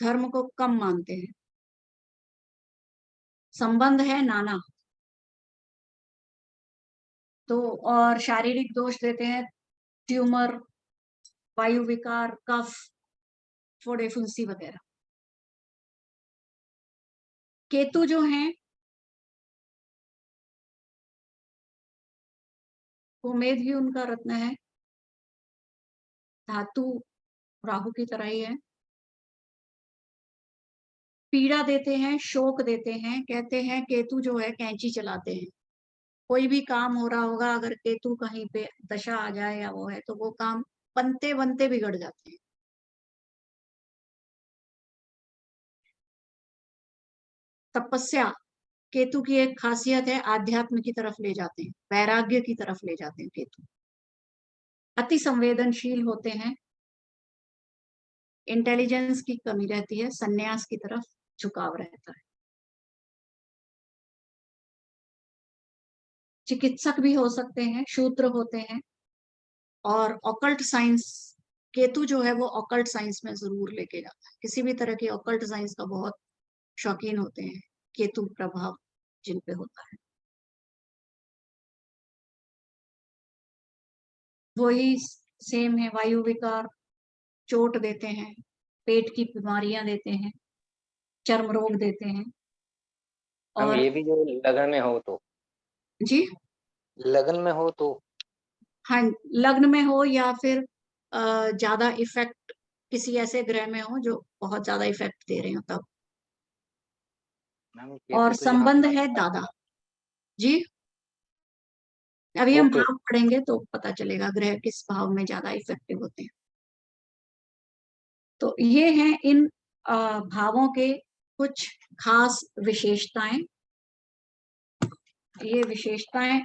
धर्म को कम मानते हैं। संबंध है नाना, तो और शारीरिक दोष देते हैं, ट्यूमर, वायु विकार, कफ, फोड़े फुंसी वगैरह। केतु जो हैं गोमेद भी उनका रत्न है, धातु राहु की तरह ही है। पीड़ा देते हैं, शोक देते हैं। कहते हैं केतु जो है कैंची चलाते हैं। कोई भी काम हो रहा होगा, अगर केतु कहीं पे दशा आ जाए या वो है, तो वो काम बनते बनते बिगड़ जाते हैं। तपस्या केतु की एक खासियत है, आध्यात्म की तरफ ले जाते हैं, वैराग्य की तरफ ले जाते हैं केतु। अति संवेदनशील होते हैं, इंटेलिजेंस की कमी रहती है, संन्यास की तरफ झुकाव रहता है। चिकित्सक भी हो सकते हैं, शूद्र होते हैं, और ऑकल्ट साइंस, केतु जो है वो ऑकल्ट साइंस में जरूर लेके जाता है। किसी भी तरह की ऑकल्ट साइंस का बहुत शौकीन होते हैं, केतु प्रभाव जिन पे होता है। वही सेम है, वायु विकार, चोट देते हैं, पेट की बीमारियां देते हैं, चर्म रोग देते हैं। हम और ये भी जो लगन में हो तो, जी लगन में हो तो हाँ, लग्न में हो या फिर ज्यादा इफेक्ट किसी ऐसे ग्रह में हो जो बहुत ज्यादा इफेक्ट दे रहे हो तब। मैम और केतु तो यहाँ संबंध पे है दादा जी। अभी हम ओके। भाव पढ़ेंगे तो पता चलेगा ग्रह किस भाव में ज्यादा इफेक्टिव होते हैं। तो ये हैं इन भावों के कुछ खास विशेषताएं। ये विशेषताएं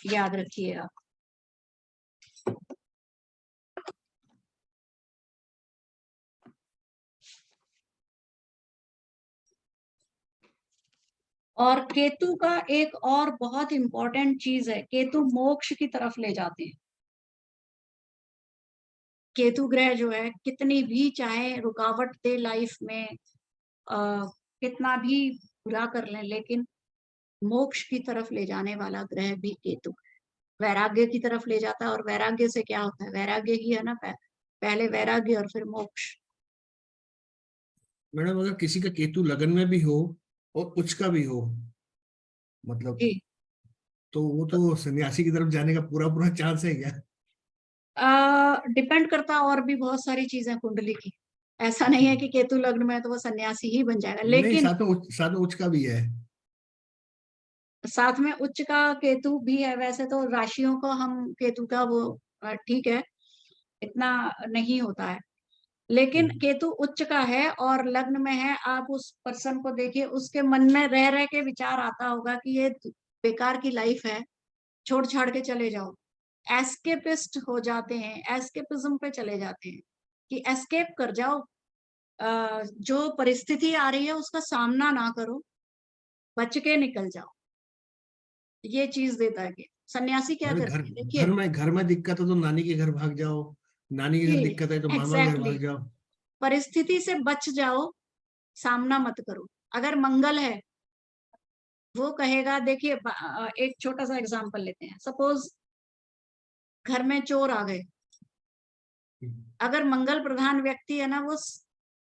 याद रखिए आप। और केतु का एक और बहुत इंपॉर्टेंट चीज है, केतु मोक्ष की तरफ ले जाते हैं। केतु ग्रह जो है कितनी भी चाहे रुकावट दे लाइफ में, कितना भी बुरा कर लें, लेकिन मोक्ष की तरफ ले जाने वाला ग्रह भी केतु वैराग्य की तरफ ले जाता है। और वैराग्य से क्या होता है, वैराग्य ही है ना, पहले वैराग्य और फिर मोक्ष। मैडम अगर किसी का केतु लगन में भी हो और उच्च का भी हो, मतलब जी, तो वो तो सन्यासी की तरफ जाने का पूरा पूरा चांस है क्या? डिपेंड करता है और भी बहुत सारी चीजें कुंडली की। ऐसा नहीं है कि केतु लग्न में है तो वो सन्यासी ही बन जाएगा, नहीं, लेकिन साथ में उच्च का भी है। साथ में उच्च का केतु भी है। वैसे तो राशियों को हम केतु का वो ठीक है, इतना नहीं होता है, लेकिन केतु उच्च का है और लग्न में है। आप उस पर्सन को देखिए, उसके मन में रह रह के विचार आता होगा कि ये बेकार की लाइफ है, छोड़ छाड़ के चले जाओ। एस्केपिस्ट हो जाते हैं, एस्केपिज्म पे चले जाते हैं कि एस्केप कर जाओ, जो परिस्थिति आ रही है उसका सामना ना करो, बच के निकल जाओ। ये चीज देता है कि सन्यासी क्या अरे करते हैं, देखिए। घर में दिक्कत है तो नानी के घर भाग जाओ, नानी के घर दिक्कत है तो मामा के घर एग्जैक्टली, भाग जाओ। परिस्थिति से बच जाओ, सामना मत करो। अगर मंगल है, वो कहेगा, देखिए एक छोटा सा एग्जांपल लेते हैं। सपोज घर में चोर आ गए, अगर मंगल प्रधान व्यक्ति है ना, वो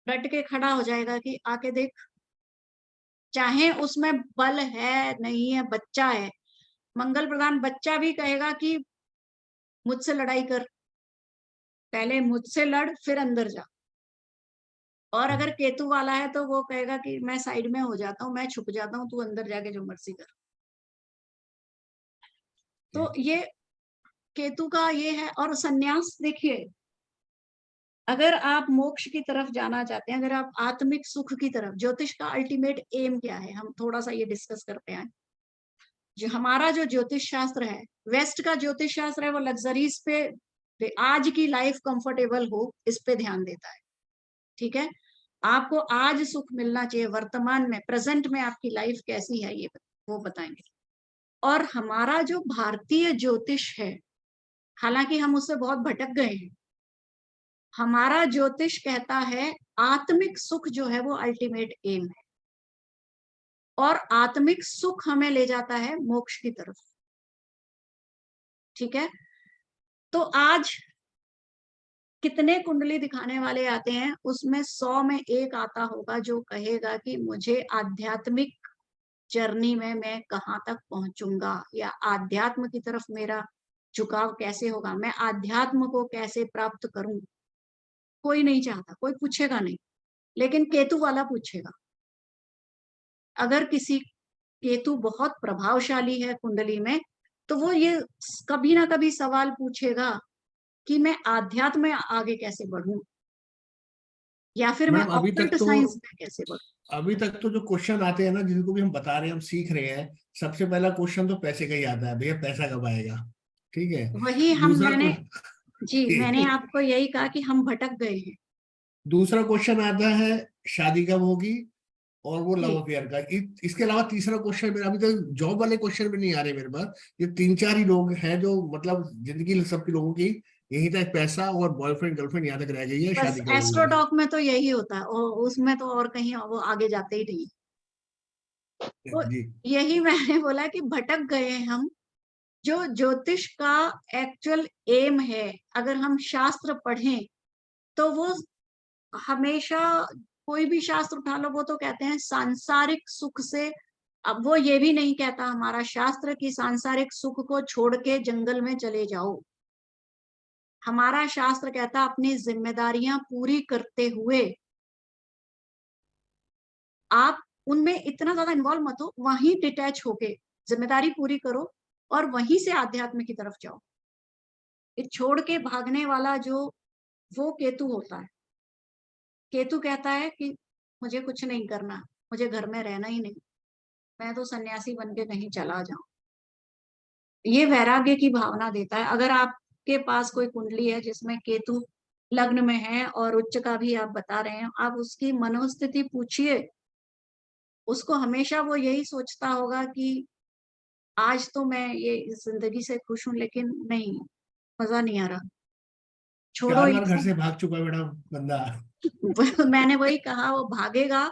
डट के खड़ा हो जाएगा कि आके देख, चाहे उसमें बल है नहीं है, बच्चा है, मंगल प्रधान बच्चा भी कहेगा कि मुझसे लड़ाई कर, पहले मुझसे लड़ फिर अंदर जा। और अगर केतु वाला है तो वो कहेगा कि मैं साइड में हो जाता हूँ, मैं छुप जाता हूँ, तू अंदर जाके जो मर्जी कर। तो ये केतु का ये है। और सन्यास देखिए, अगर आप मोक्ष की तरफ जाना चाहते हैं, अगर आप आत्मिक सुख की तरफ, ज्योतिष का अल्टीमेट एम क्या है, हम थोड़ा सा ये डिस्कस करते हैं। जो हमारा जो ज्योतिष शास्त्र है, वेस्ट का ज्योतिष शास्त्र है, वो लग्जरीज पे, आज की लाइफ कंफर्टेबल हो, इस पे ध्यान देता है। ठीक है, आपको आज सुख मिलना चाहिए, वर्तमान में, प्रेजेंट में आपकी लाइफ कैसी है, ये वो बताएंगे। और हमारा जो भारतीय ज्योतिष है, हालांकि हम उससे बहुत भटक गए हैं, हमारा ज्योतिष कहता है आत्मिक सुख जो है वो अल्टीमेट एम है, और आत्मिक सुख हमें ले जाता है मोक्ष की तरफ। ठीक है, तो आज कितने कुंडली दिखाने वाले आते हैं, उसमें 100 में एक आता होगा जो कहेगा कि मुझे आध्यात्मिक जर्नी में मैं कहाँ तक पहुंचूंगा, या आध्यात्म की तरफ मेरा झुकाव कैसे होगा, मैं आध्यात्म को कैसे प्राप्त करूं। कोई नहीं चाहता, कोई पूछेगा नहीं, लेकिन केतु वाला पूछेगा। अगर किसी केतु बहुत प्रभावशाली है कुंडली में, तो वो ये कभी ना कभी सवाल पूछेगा कि मैं आध्यात्म में आगे कैसे बढ़ूं, या फिर मैं मैडम ऑक्कल्ट साइंस में कैसे बढ़ूं। अभी तक तो जो क्वेश्चन आते हैं ना, जिनको भी हम बता रहे हैं, हम सीख रहे हैं, सबसे पहला क्वेश्चन तो पैसे का ही आता है, भैया पैसा कब आएगा। ठीक है, वही दूसरा मैंने आपको यही कहा कि हम भटक गए हैं। दूसरा क्वेश्चन आता है शादी कब होगी, और वो लव जी, अफेयर का। इसके अलावा तीसरा क्वेश्चन मेरा, अभी तक जॉब वाले क्वेश्चन भी नहीं आ रहे मेरे पास। ये 3-4 ही लोग हैं जो, मतलब जिंदगी सबके लोगों की यहीं तक पैसा और बॉयफ्रेंड गर्लफ्रेंड यहाँ तक रह गई है, बस शादी कब होगी। एस्ट्रोटॉक में तो यही होता है, और उसमें तो और कहीं वो आगे जाते ही नहीं। तो जी, यही मैंने बोला कि भटक गए हम। जो ज्योतिष का एक्चुअल एम है, अगर हम शास्त्र पढ़ें तो वो हमेशा, कोई भी शास्त्र उठा लो, वो तो कहते हैं सांसारिक सुख से। अब वो ये भी नहीं कहता हमारा शास्त्र कि सांसारिक सुख को छोड़ के जंगल में चले जाओ। हमारा शास्त्र कहता अपनी जिम्मेदारियां पूरी करते हुए आप उनमें इतना ज्यादा इन्वॉल्व मत हो, वहीं डिटैच होके जिम्मेदारी पूरी करो और वहीं से आध्यात्म की तरफ जाओ। ये छोड़ के भागने वाला जो वो केतु होता है, केतु कहता है कि मुझे कुछ नहीं करना, मुझे घर में रहना ही नहीं, मैं तो सन्यासी बन के कहीं चला जाऊं। ये वैराग्य की भावना देता है। अगर आपके पास कोई कुंडली है जिसमें केतु लग्न में है और उच्च का भी आप बता रहे हैं, आप उसकी मनोस्थिति पूछिए, उसको हमेशा वो यही सोचता होगा कि आज तो मैं ये इस जिंदगी से खुश हूं, लेकिन नहीं, मजा नहीं आ रहा, छोड़ो 4 ये बार घर सब। से भाग चुका है मैडम बंदा। मैंने वही कहा, वो भागेगा,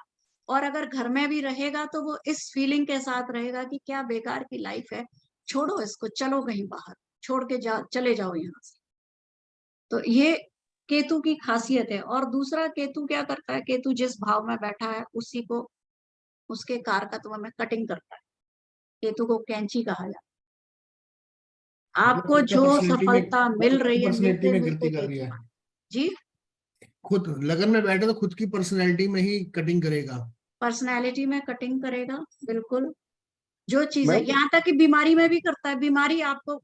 और अगर घर में भी रहेगा तो वो इस फीलिंग के साथ रहेगा कि क्या बेकार की लाइफ है, छोड़ो इसको, चलो कहीं बाहर, छोड़ के चले जाओ यहाँ से। तो ये केतु की खासियत है। और दूसरा, केतु क्या करता है, केतु जिस भाव में बैठा है उसी को, उसके कारकत्व में कटिंग करता है। केतु को कैंची कहा जाता है। मतलब आपको खुद का जो पर्सनैलिटी में सफलता मिल रही है, पर्सनैलिटी मिलते में मिलते गलती कर रही केतु है। का। जी, खुद लगन में बैठे तो खुद की पर्सनैलिटी में ही कटिंग करेगा। पर्सनैलिटी में कटिंग करेगा, बिल्कुल। जो चीज है, मैडम यहाँ तक कि बीमारी में भी करता है। बीमारी आपको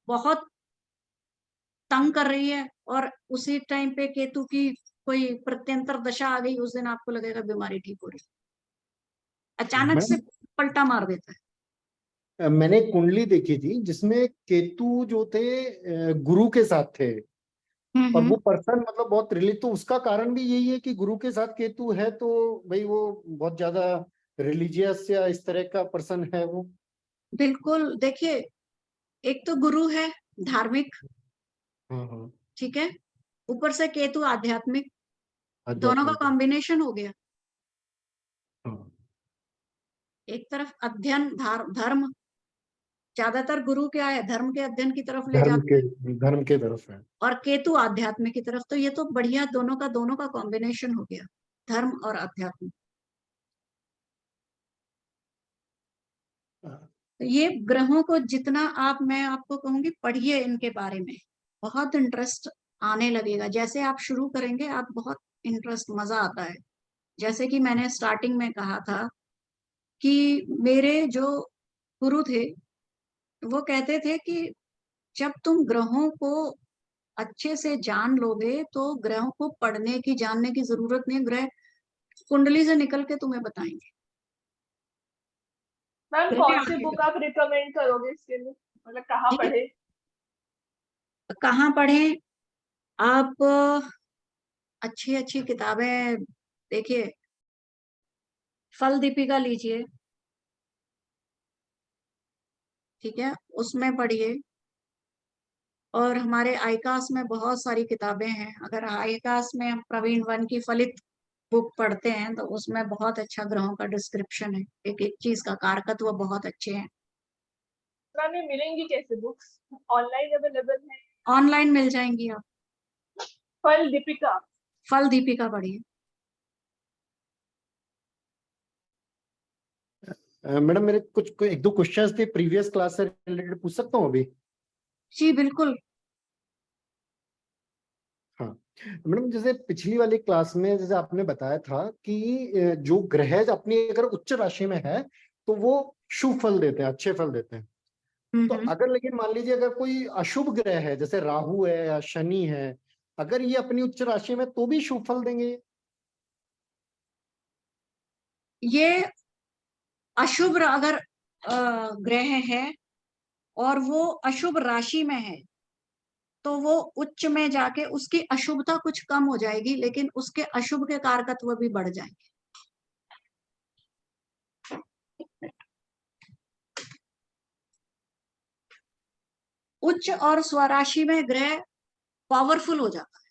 बहुत तंग कर रही है और उसी टाइम पे केतु की कोई प्रत्यंतर दशा आ गई, उस दिन आपको लगेगा बीमारी ठीक हो रही है। अचानक से मैडम पलटा मार देता है। मैंने एक कुंडली देखी थी जिसमें केतु जो थे गुरु के साथ थे, और वो पर्सन मतलब बहुत रिलीज, तो उसका कारण भी यही है कि गुरु के साथ केतु है तो भाई वो बहुत ज्यादा रिलीजियस या इस तरह का पर्सन है वो। बिल्कुल। देखिए, एक तो गुरु है धार्मिक, हाँ हाँ, ठीक है, ऊपर से केतु आध्यात्मिक, दोनों का आध्यात्मिक। कॉम्बिनेशन हो गया। हाँ, एक तरफ अध्ययन, धर्म, ज्यादातर गुरु क्या है, धर्म के अध्ययन की तरफ ले जाता है, धर्म के तरफ है। और केतु आध्यात्म की तरफ। तो ये तो बढ़िया, दोनों का कॉम्बिनेशन हो गया, धर्म और अध्यात्म। तो ये ग्रहों को जितना आप, मैं आपको कहूंगी पढ़िए इनके बारे में, बहुत इंटरेस्ट आने लगेगा। जैसे आप शुरू करेंगे, आप बहुत इंटरेस्ट, मजा आता है। जैसे कि मैंने स्टार्टिंग में कहा था कि मेरे जो गुरु थे वो कहते थे कि जब तुम ग्रहों को अच्छे से जान लोगे तो ग्रहों को पढ़ने की, जानने की जरूरत नहीं, ग्रह कुंडली से निकल के तुम्हें बताएंगे। मैम ग्रह कौन सी आगे बुक आप रिकमेंड करोगे इसके लिए, मतलब कहाँ ठीक है, पढ़े? कहाँ पढ़ें आप? अच्छी अच्छी किताबें देखिए, फल दीपिका लीजिए, ठीक है, उसमें पढ़िए। और हमारे आईकास में बहुत सारी किताबें हैं। अगर आईकास में हम प्रवीण वन की फलित बुक पढ़ते हैं तो उसमें बहुत अच्छा ग्रहों का डिस्क्रिप्शन है, एक एक चीज का कारकत्व बहुत अच्छे हैं। मैम ये मिलेंगी कैसे बुक्स? ऑनलाइन अवेलेबल है? ऑनलाइन मिल जाएंगी आप। फल दीपिका। फल दीपिका पढ़िए। मैडम मेरे कुछ एक दो क्वेश्चंस थे प्रीवियस क्लास से रिलेटेड, पूछ सकता हूँ अभी? जी बिल्कुल। हाँ मैडम, जैसे पिछली वाली क्लास में जैसे आपने बताया था कि जो ग्रह अपनी अगर उच्च राशि में है तो वो शुभ फल देते हैं, अच्छे फल देते हैं। तो अगर लेकिन मान लीजिए अगर कोई अशुभ ग्रह है जैसे राहु है या शनि है, अगर ये अपनी उच्च राशि में तो भी शुभ फल देंगे? ये अशुभ अगर ग्रह है और वो अशुभ राशि में है तो वो उच्च में जाके उसकी अशुभता कुछ कम हो जाएगी, लेकिन उसके अशुभ के कारकत्व भी बढ़ जाएंगे। उच्च और स्वराशि में ग्रह पावरफुल हो जाता है।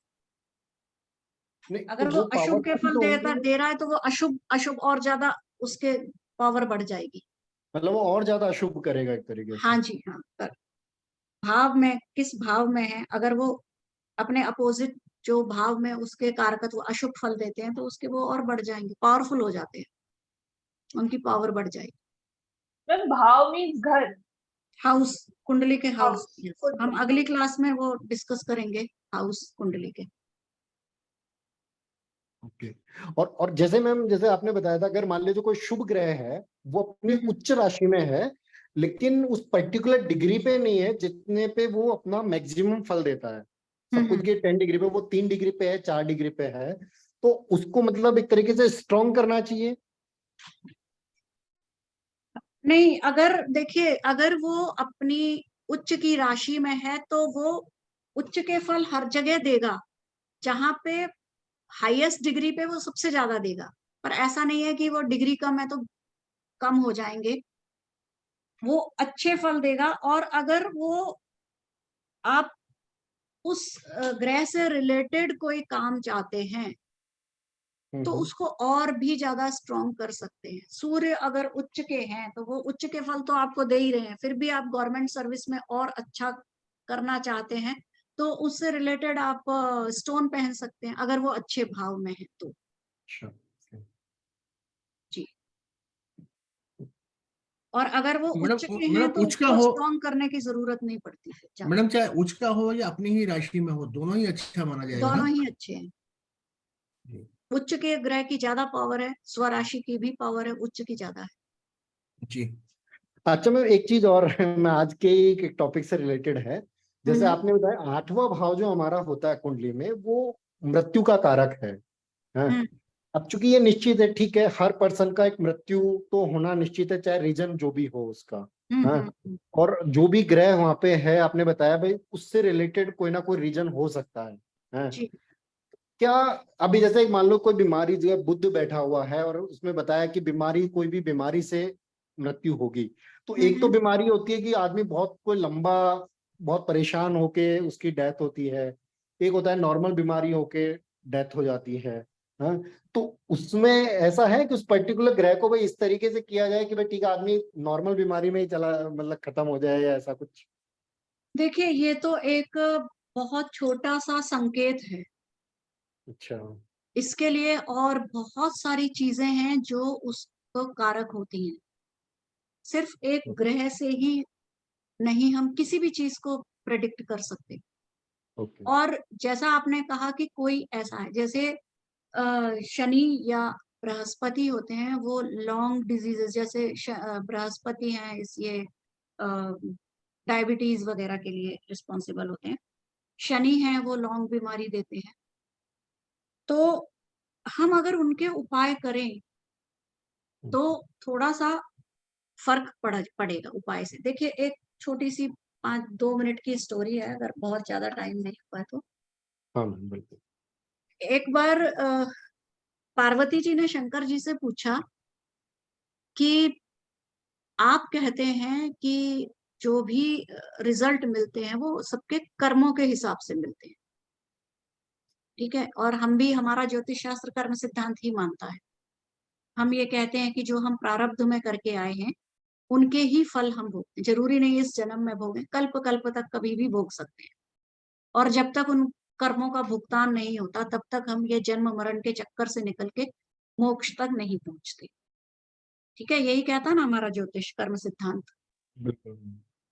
नहीं, अगर तो वो वो अशुभ के पावरफुल फल तो दे रहा है तो वो अशुभ अशुभ और ज्यादा उसके पावर बढ़ जाएगी। मतलब वो और ज्यादा अशुभ करेगा एक तरीके से। हाँ जी हाँ। भाव में, किस भाव में है, अगर वो अपने अपोजिट जो भाव में उसके कारकत्व अशुभ फल देते हैं तो उसके वो और बढ़ जाएंगे, पावरफुल हो जाते हैं, उनकी पावर बढ़ जाएगी। मैम भाव मीन्स घर? हाउस, कुंडली के हाउस। हाउस। हम अगली क्लास में वो डिस्कस करेंगे, हाउस कुंडली के। ओके। और जैसे मैम जैसे आपने बताया था अगर मान लीजिए कोई शुभ ग्रह है वो अपनी उच्च राशि में है लेकिन उस पर्टिकुलर डिग्री पे नहीं है जितने पे वो अपना मैक्सिमम फल देता है, सब कुछ के 10 डिग्री पे, वो 3 डिग्री पे है, 4 डिग्री पे है, तो उसको मतलब एक तरीके से स्ट्रॉन्ग करना चाहिए। नहीं, अगर देखिए, अगर वो अपनी उच्च की राशि में है तो वो उच्च के फल हर जगह देगा, जहां पे हाईएस्ट डिग्री पे वो सबसे ज्यादा देगा। पर ऐसा नहीं है कि वो डिग्री कम है तो कम हो जाएंगे, वो अच्छे फल देगा। और अगर वो आप उस ग्रह से रिलेटेड कोई काम चाहते हैं तो उसको और भी ज्यादा स्ट्रॉन्ग कर सकते हैं। सूर्य अगर उच्च के हैं तो वो उच्च के फल तो आपको दे ही रहे हैं, फिर भी आप गवर्नमेंट सर्विस में और अच्छा करना चाहते हैं तो उससे रिलेटेड आप स्टोन पहन सकते हैं, अगर वो अच्छे भाव में है तो। अच्छा, जी। और अगर वो मैडम उच्च के हैं मैडम तो उच्च का उसको हो, स्ट्रॉन्ग करने की जरूरत नहीं पड़ती है ज्यादा। मैडम चाहे उच्च का हो या अपनी ही राशि में हो, दोनों ही अच्छा माना जाएगा दोनों ना? ही अच्छे हैं। जी। उच्च के ग्रह की ज्यादा पावर है, स्वराशि की भी पावर है, उच्च की ज्यादा है। जी। अच्छा मैम एक चीज और मैं आज के एक टॉपिक से रिलेटेड है, जैसे आपने बताया 8वां भाव जो हमारा होता है कुंडली में वो मृत्यु का कारक है। हाँ? अब चूंकि ये निश्चित है, ठीक है, हर पर्सन का एक मृत्यु तो होना निश्चित है, चाहे रीजन जो भी हो उसका। हाँ? और जो भी ग्रह वहां पे है आपने बताया भाई उससे रिलेटेड कोई ना कोई रीजन हो सकता है। हाँ? जी। क्या अभी जैसे मान लो कोई बीमारी जो है, बुध बैठा हुआ है और उसमें बताया कि बीमारी कोई भी बीमारी से मृत्यु होगी, तो एक तो बीमारी होती है कि आदमी बहुत कोई लंबा बहुत परेशान होके उसकी डेथ होती है, एक होता है नॉर्मल बीमारी होके डेथ हो जाती है। हाँ, तो उसमें ऐसा है कि उस पर्टिकुलर ग्रह को भाई इस तरीके से किया जाए कि भाई ठीक है आदमी नॉर्मल बीमारी में ही चला मतलब खत्म हो जाए या ऐसा कुछ? देखिए, ये तो एक बहुत छोटा सा संकेत है। अच्छा। इसके लिए और बहुत सारी चीजें हैं जो उसको कारक होती हैं। सिर्फ एक ग्रह से ही नहीं हम किसी भी चीज को प्रेडिक्ट कर सकते। ओके। और जैसा आपने कहा कि कोई ऐसा है, जैसे शनि या बृहस्पति होते हैं, वो लॉन्ग डिजीजेस, जैसे बृहस्पति हैं इस ये डायबिटीज वगैरह के लिए रिस्पॉन्सिबल होते हैं। शनि है वो लॉन्ग बीमारी देते हैं। तो हम अगर उनके उपाय करें तो थोड़ा सा फर्क पड़ेगा उपाय से। देखिए, एक छोटी सी 2 मिनट की स्टोरी है, अगर बहुत ज्यादा टाइम नहीं हुआ तो। हाँ मैम बिल्कुल। एक बार पार्वती जी ने शंकर जी से पूछा कि आप कहते हैं कि जो भी रिजल्ट मिलते हैं वो सबके कर्मों के हिसाब से मिलते हैं, ठीक है, और हम भी, हमारा ज्योतिष शास्त्र कर्म सिद्धांत ही मानता है। हम ये कहते हैं कि जो हम प्रारब्ध में करके आए हैं उनके ही फल हम भोगते हैं। जरूरी नहीं इस जन्म में भोगें, कल्प कल्प तक कभी भी भोग सकते हैं। और जब तक उन कर्मों का भुगतान नहीं होता तब तक हम ये जन्म मरण के चक्कर से निकल के मोक्ष तक नहीं पहुंचते। ठीक है, यही कहता ना हमारा ज्योतिष कर्म सिद्धांत। बिल्कुल।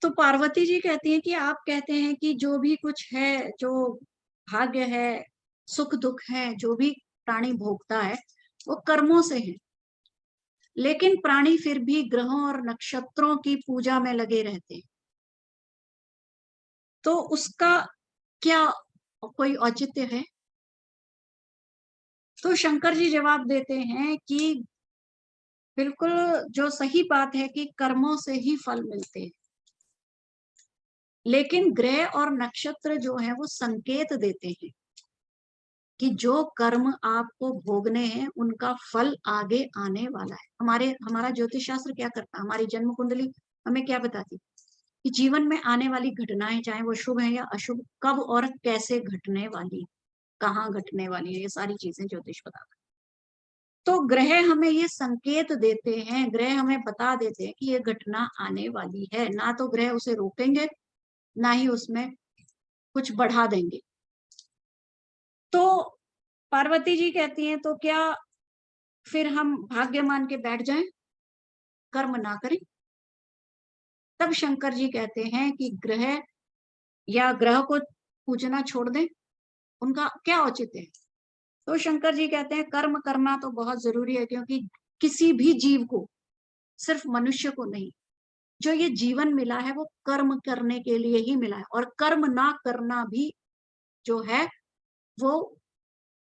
तो पार्वती जी कहती हैं कि आप कहते हैं कि जो भी कुछ है, जो भाग्य है, सुख दुख है, जो भी प्राणी भोगता है वो कर्मों से है। लेकिन प्राणी फिर भी ग्रहों और नक्षत्रों की पूजा में लगे रहते हैं, तो उसका क्या कोई औचित्य है? तो शंकर जी जवाब देते हैं कि बिल्कुल जो सही बात है कि कर्मों से ही फल मिलते हैं, लेकिन ग्रह और नक्षत्र जो है वो संकेत देते हैं कि जो कर्म आपको भोगने हैं उनका फल आगे आने वाला है। हमारा ज्योतिष शास्त्र क्या करता है, हमारी जन्म कुंडली हमें क्या बताती कि जीवन में आने वाली घटनाएं, चाहे वो शुभ है या अशुभ, कब और कैसे घटने वाली, कहाँ घटने वाली है, ये सारी चीजें ज्योतिष बताता है। तो ग्रह हमें ये संकेत देते हैं, ग्रह हमें बता देते हैं कि ये घटना आने वाली है। ना तो ग्रह उसे रोकेंगे, ना ही उसमें कुछ बढ़ा देंगे। तो पार्वती जी कहती हैं तो क्या फिर हम भाग्य मान के बैठ जाएं, कर्म ना करें? तब शंकर जी कहते हैं कि ग्रह या ग्रह को पूजना छोड़ दें, उनका क्या औचित्य है? तो शंकर जी कहते हैं कर्म करना तो बहुत जरूरी है, क्योंकि किसी भी जीव को, सिर्फ मनुष्य को नहीं, जो ये जीवन मिला है वो कर्म करने के लिए ही मिला है। और कर्म ना करना भी जो है वो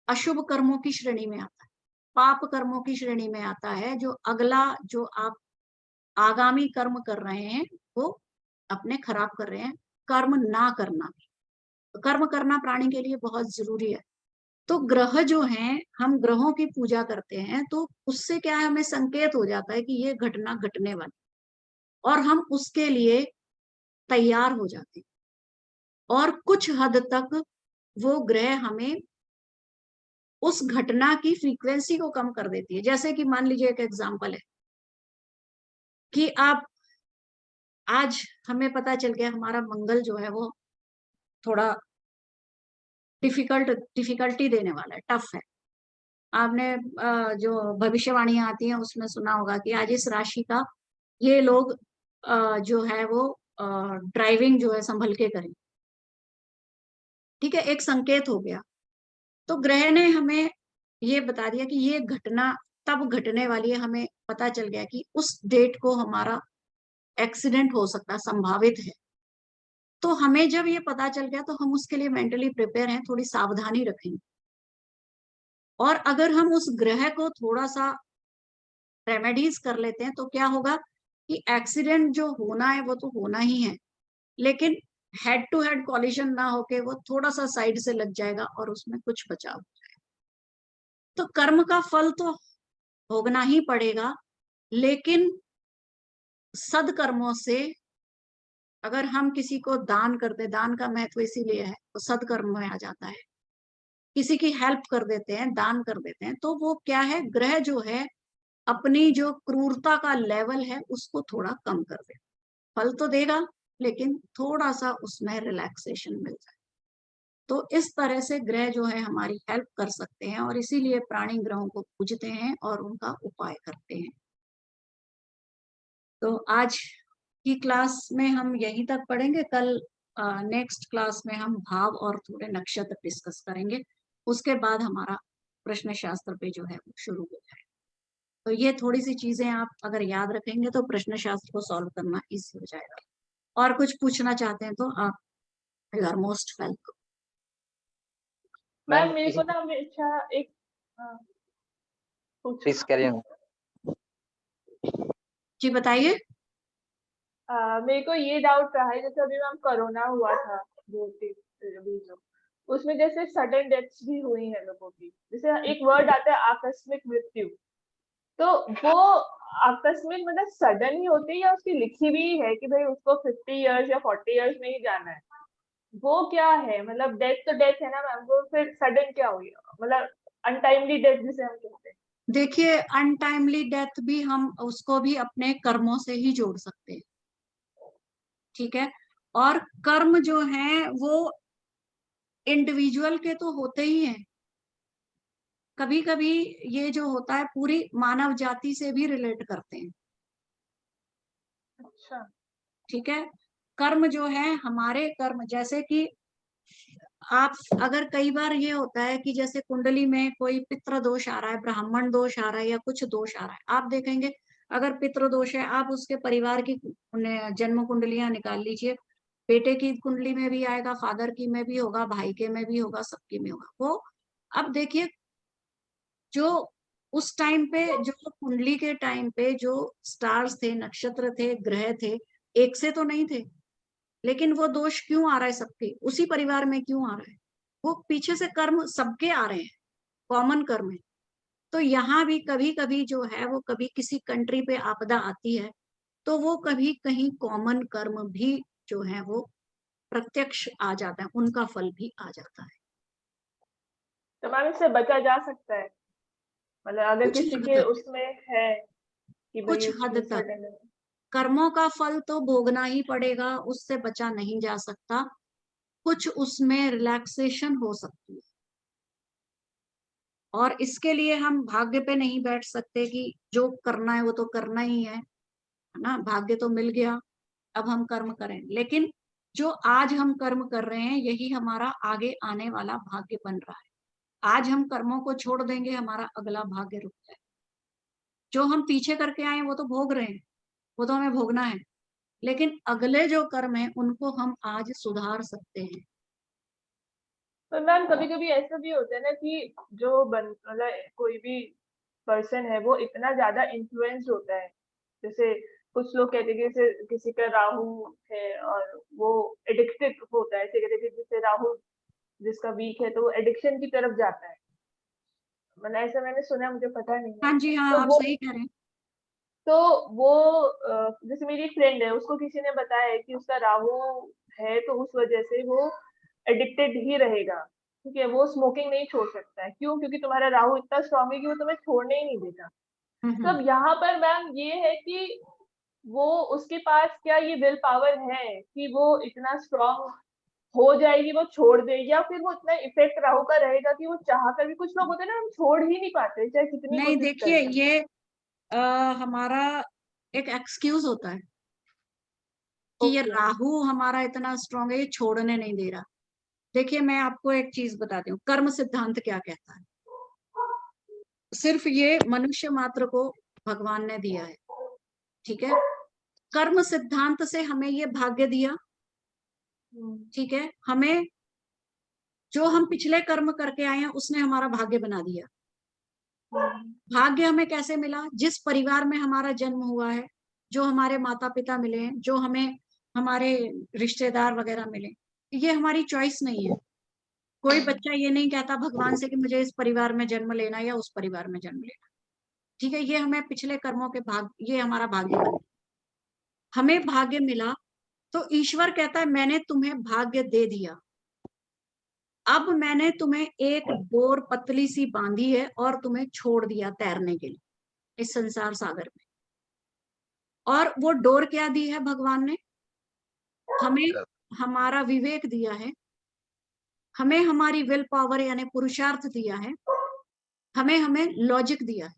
अशुभ कर्मों की श्रेणी में आता है, पाप कर्मों की श्रेणी में आता है। जो अगला जो आप आगामी कर्म कर रहे हैं वो अपने खराब कर रहे हैं। कर्म ना करना, कर्म करना प्राणी के लिए बहुत जरूरी है। तो ग्रह जो हैं, हम ग्रहों की पूजा करते हैं तो उससे क्या है, हमें संकेत हो जाता है कि ये घटना घटने वाली, और हम उसके लिए तैयार हो जाते हैं। और कुछ हद तक वो ग्रह हमें उस घटना की फ्रीक्वेंसी को कम कर देती है। जैसे कि मान लीजिए एक एग्जांपल है कि आप आज हमें पता चल गया हमारा मंगल जो है वो थोड़ा डिफिकल्टी देने वाला है, टफ है। आपने जो भविष्यवाणियां आती हैं उसमें सुना होगा कि आज इस राशि का ये लोग जो है वो ड्राइविंग जो है संभल के करें। ठीक है, एक संकेत हो गया। तो ग्रह ने हमें ये बता दिया कि ये घटना तब घटने वाली है, हमें पता चल गया कि उस डेट को हमारा एक्सीडेंट हो सकता है, संभावित है। तो हमें जब ये पता चल गया तो हम उसके लिए मेंटली प्रिपेयर हैं, थोड़ी सावधानी रखेंगे। और अगर हम उस ग्रह को थोड़ा सा रेमेडीज कर लेते हैं तो क्या होगा कि एक्सीडेंट जो होना है वो तो होना ही है, लेकिन हेड टू हेड कॉलिजन ना होके वो थोड़ा सा साइड से लग जाएगा और उसमें कुछ बचाव हो जाएगा। तो कर्म का फल तो भोगना ही पड़ेगा, लेकिन सदकर्मों से अगर हम किसी को दान करते, दान का महत्व इसीलिए है तो सदकर्म में आ जाता है। किसी की हेल्प कर देते हैं, दान कर देते हैं, तो वो क्या है, ग्रह जो है अपनी जो क्रूरता का लेवल है उसको थोड़ा कम कर दे। फल तो देगा लेकिन थोड़ा सा उसमें रिलैक्सेशन मिल जाए। तो इस तरह से ग्रह जो है हमारी हेल्प कर सकते हैं, और इसीलिए प्राणी ग्रहों को पूजते हैं और उनका उपाय करते हैं। तो आज की क्लास में हम यहीं तक पढ़ेंगे। कल नेक्स्ट क्लास में हम भाव और थोड़े नक्षत्र डिस्कस करेंगे। उसके बाद हमारा प्रश्न शास्त्र पे जो है वो शुरू हो जाएगा। तो ये थोड़ी सी चीजें आप अगर याद रखेंगे तो प्रश्न शास्त्र को सॉल्व करना इजी हो जाएगा। और कुछ पूछना चाहते हैं तो आप you are most welcome. Ma'am मेरे को ना हमेशा एक प्लीज कैरी ऑन। जी बताइए। मेरे को ये डाउट रहा है, जैसे अभी मैम कोरोना हुआ था 2-3 बीच में, उसमें जैसे सडन डेथ्स भी हुई है लोगों की, जैसे एक वर्ड आता है आकस्मिक मृत्यु, तो वो आकस्मिक मतलब सडन ही होती है या उसकी लिखी भी है कि भाई उसको 50 इयर्स या 40 इयर्स में ही जाना है? वो क्या है, मतलब डेथ तो डेथ है ना मैम, वो फिर सडन क्या हुई, मतलब अनटाइमली डेथ जिसे हम कहते हैं? देखिए, अनटाइमली डेथ भी हम उसको भी अपने कर्मों से ही जोड़ सकते हैं। ठीक है, और कर्म जो है वो इंडिविजुअल के तो होते ही हैं, कभी कभी ये जो होता है पूरी मानव जाति से भी रिलेट करते हैं। अच्छा। ठीक है, कर्म जो है हमारे कर्म, जैसे कि आप अगर कई बार ये होता है कि जैसे कुंडली में कोई पितृ दोष आ रहा है, ब्राह्मण दोष आ रहा है या कुछ दोष आ रहा है, आप देखेंगे अगर पितृ दोष है आप उसके परिवार की जन्म कुंडलियां निकाल लीजिए, बेटे की कुंडली में भी आएगा, फादर की में भी होगा, भाई के में भी होगा, सबकी में होगा वो। अब देखिए, जो उस टाइम पे, जो कुंडली के टाइम पे जो स्टार्स थे, नक्षत्र थे, ग्रह थे, एक से तो नहीं थे, लेकिन वो दोष क्यों आ रहा है सबके, उसी परिवार में क्यों आ रहा है? वो पीछे से कर्म सबके आ रहे हैं, कॉमन कर्म है। तो यहाँ भी कभी कभी जो है वो, कभी किसी कंट्री पे आपदा आती है तो वो कभी कहीं कॉमन कर्म भी जो है वो प्रत्यक्ष आ जाता है, उनका फल भी आ जाता है। तो मैम इससे बचा जा सकता है, मतलब अगर कुछ किसी हद के तक, उसमें है कि भाई कुछ हद उसमें तक सडन, कर्मों का फल तो भोगना ही पड़ेगा, उससे बचा नहीं जा सकता। कुछ उसमें रिलैक्सेशन हो सकती है, और इसके लिए हम भाग्य पे नहीं बैठ सकते कि जो करना है वो तो करना ही है ना, भाग्य तो मिल गया अब हम कर्म करें। लेकिन जो आज हम कर्म कर रहे हैं यही हमारा आगे आने वाला भाग्य बन रहा है। आज हम कर्मों को छोड़ देंगे, हमारा अगला भाग्य रुक जाए। जो हम पीछे करके आए वो तो भोग रहे हैं, वो तो हमें भोगना है, लेकिन अगले जो कर्म है उनको हम आज सुधार सकते हैं। तो मैम कभी कभी ऐसा भी होता है ना कि जो मतलब कोई भी पर्सन है वो इतना ज्यादा इन्फ्लुएंस होता है, जैसे कुछ लोग कहते हैं कि जैसे किसी का राहु है और वो एडिक्टेड होता है, ऐसे कहते हैं कि जैसे राहु जिसका वीक है तो वो एडिक्शन की तरफ जाता है, मतलब ऐसा मैंने सुना है, मुझे पता नहीं है। हाँ जी, हाँ, तो आप वो सही कह रहे हैं। तो वो जैसे मेरी फ्रेंड है, उसको किसी ने बताया है कि उसका राहु है तो उस वजह से वो एडिक्टेड ही रहेगा, ठीक है, वो स्मोकिंग नहीं छोड़ सकता है। क्यों? क्योंकि तुम्हारा राहु इतना स्ट्रांग है कि वो तुम्हें छोड़ने ही नहीं देगा। तो अब यहाँ पर मैम ये है कि वो उसके पास क्या ये विल पावर है कि वो इतना स्ट्रांग हो जाएगी, वो छोड़ देगी, या फिर वो इतना इफेक्ट राहु का रहेगा कि वो चाह कर भी, कुछ लोग होते हैं ना हम छोड़ ही नहीं पाते चाहे कितनी नहीं, कोशिश देखिए, करें। ये हमारा एक एक्सक्यूज होता है कि ये ओके। राहु हमारा इतना स्ट्रांग है, ये छोड़ने नहीं दे रहा। देखिए, मैं आपको एक चीज बताती हूँ, कर्म सिद्धांत क्या कहता है। सिर्फ ये मनुष्य मात्र को भगवान ने दिया है, ठीक है। कर्म सिद्धांत से हमें ये भाग्य दिया, ठीक है। हमें जो हम पिछले कर्म करके आए हैं उसने हमारा भाग्य बना दिया। भाग्य हमें कैसे मिला? जिस परिवार में हमारा जन्म हुआ है, जो हमारे माता पिता मिले हैं, जो हमें हमारे रिश्तेदार वगैरह मिले, ये हमारी चॉइस नहीं है। कोई बच्चा ये नहीं कहता भगवान से कि मुझे इस परिवार में जन्म लेना या उस परिवार में जन्म लेना, ठीक है। ये हमें पिछले कर्मों के ये हमारा भाग्य बना। हमें भाग्य मिला तो ईश्वर कहता है मैंने तुम्हें भाग्य दे दिया, अब मैंने तुम्हें एक डोर पतली सी बांधी है और तुम्हें छोड़ दिया तैरने के लिए इस संसार सागर में। और वो डोर क्या दी है भगवान ने? हमें हमारा विवेक दिया है, हमें हमारी विल पावर यानी पुरुषार्थ दिया है, हमें लॉजिक दिया है।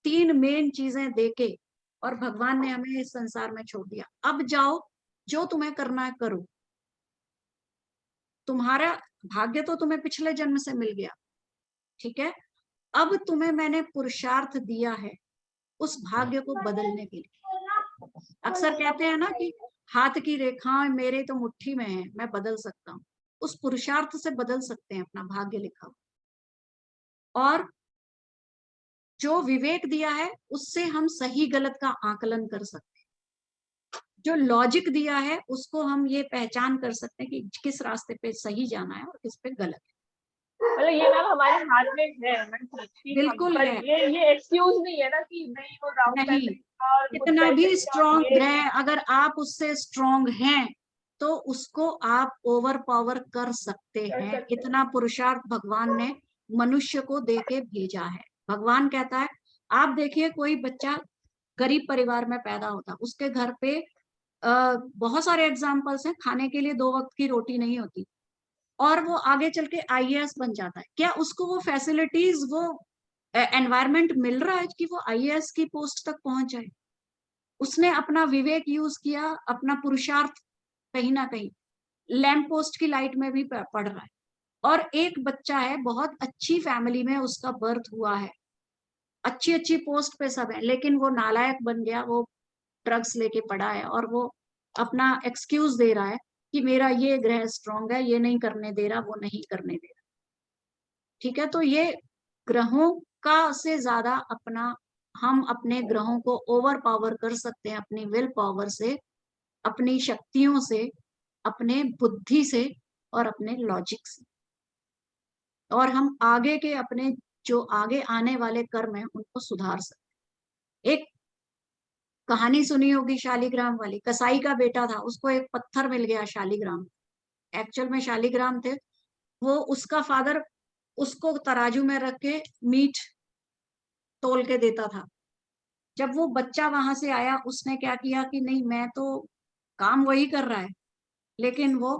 3 मेन चीजें देके और भगवान ने हमें इस संसार में छोड़ दिया। अब जाओ, जो तुम्हें करना है करो। तुम्हारा भाग्य तो तुम्हें पिछले जन्म से मिल गया, ठीक है। अब तुम्हें मैंने पुरुषार्थ दिया है उस भाग्य को बदलने के लिए। अक्सर कहते हैं ना कि हाथ की रेखाएं मेरे तो मुट्ठी में है, मैं बदल सकता हूँ। उस पुरुषार्थ से बदल सकते हैं अपना भाग्य लिखा हुआ। और जो विवेक दिया है उससे हम सही गलत का आकलन कर सकते हैं। जो लॉजिक दिया है उसको हम ये पहचान कर सकते हैं कि किस रास्ते पे सही जाना है और किस पे गलत है। मतलब ये मैम हमारे हाथ में है, मैं सोचती हूँ, बिल्कुल पर है। ये एक्सक्यूज नहीं है ना कि नहीं वो राहु नहीं, ऐसे था और बुध कितना भी वैसे था और स्ट्रॉन्ग ये ग्रह अगर आप उससे स्ट्रॉन्ग हैं तो उसको आप ओवर पावर कर सकते कर हैं। सकते हैं। इतना पुरुषार्थ भगवान ने मनुष्य को देके भेजा है। भगवान कहता है, आप देखिए कोई बच्चा गरीब परिवार में पैदा होता, उसके घर पे बहुत सारे एग्जाम्पल्स हैं, खाने के लिए 2 वक्त की रोटी नहीं होती और वो आगे चल के आईएएस बन जाता है। क्या उसको वो फैसिलिटीज, वो एनवायरमेंट मिल रहा है कि वो आईएएस की पोस्ट तक पहुंच जाए? उसने अपना विवेक यूज किया, अपना पुरुषार्थ कहीं ना कहीं लैंप पोस्ट की लाइट में भी पड़ रहा है। और एक बच्चा है, बहुत अच्छी फैमिली में उसका बर्थ हुआ है, अच्छी अच्छी पोस्ट पे सब है, लेकिन वो नालायक बन गया, वो ड्रग्स लेके पड़ा है और वो अपना एक्सक्यूज दे रहा है कि मेरा ये ग्रह स्ट्रांग है, ये नहीं करने दे रहा, वो नहीं करने दे रहा, ठीक है। तो ये ग्रहों का से ज्यादा हम अपने ग्रहों को ओवर पावर कर सकते हैं अपनी विल पावर से, अपनी शक्तियों से, अपने बुद्धि से और अपने लॉजिक से। और हम आगे के अपने जो आगे आने वाले कर्म है उनको सुधार सकते हैं। एक कहानी सुनी होगी शालिग्राम वाली, कसाई का बेटा था, उसको एक पत्थर मिल गया शालिग्राम, एक्चुअल में शालिग्राम थे वो। उसका फादर उसको तराजू में रख के मीट तोल के देता था। जब वो बच्चा वहां से आया उसने क्या किया कि नहीं, मैं तो काम वही कर रहा है लेकिन वो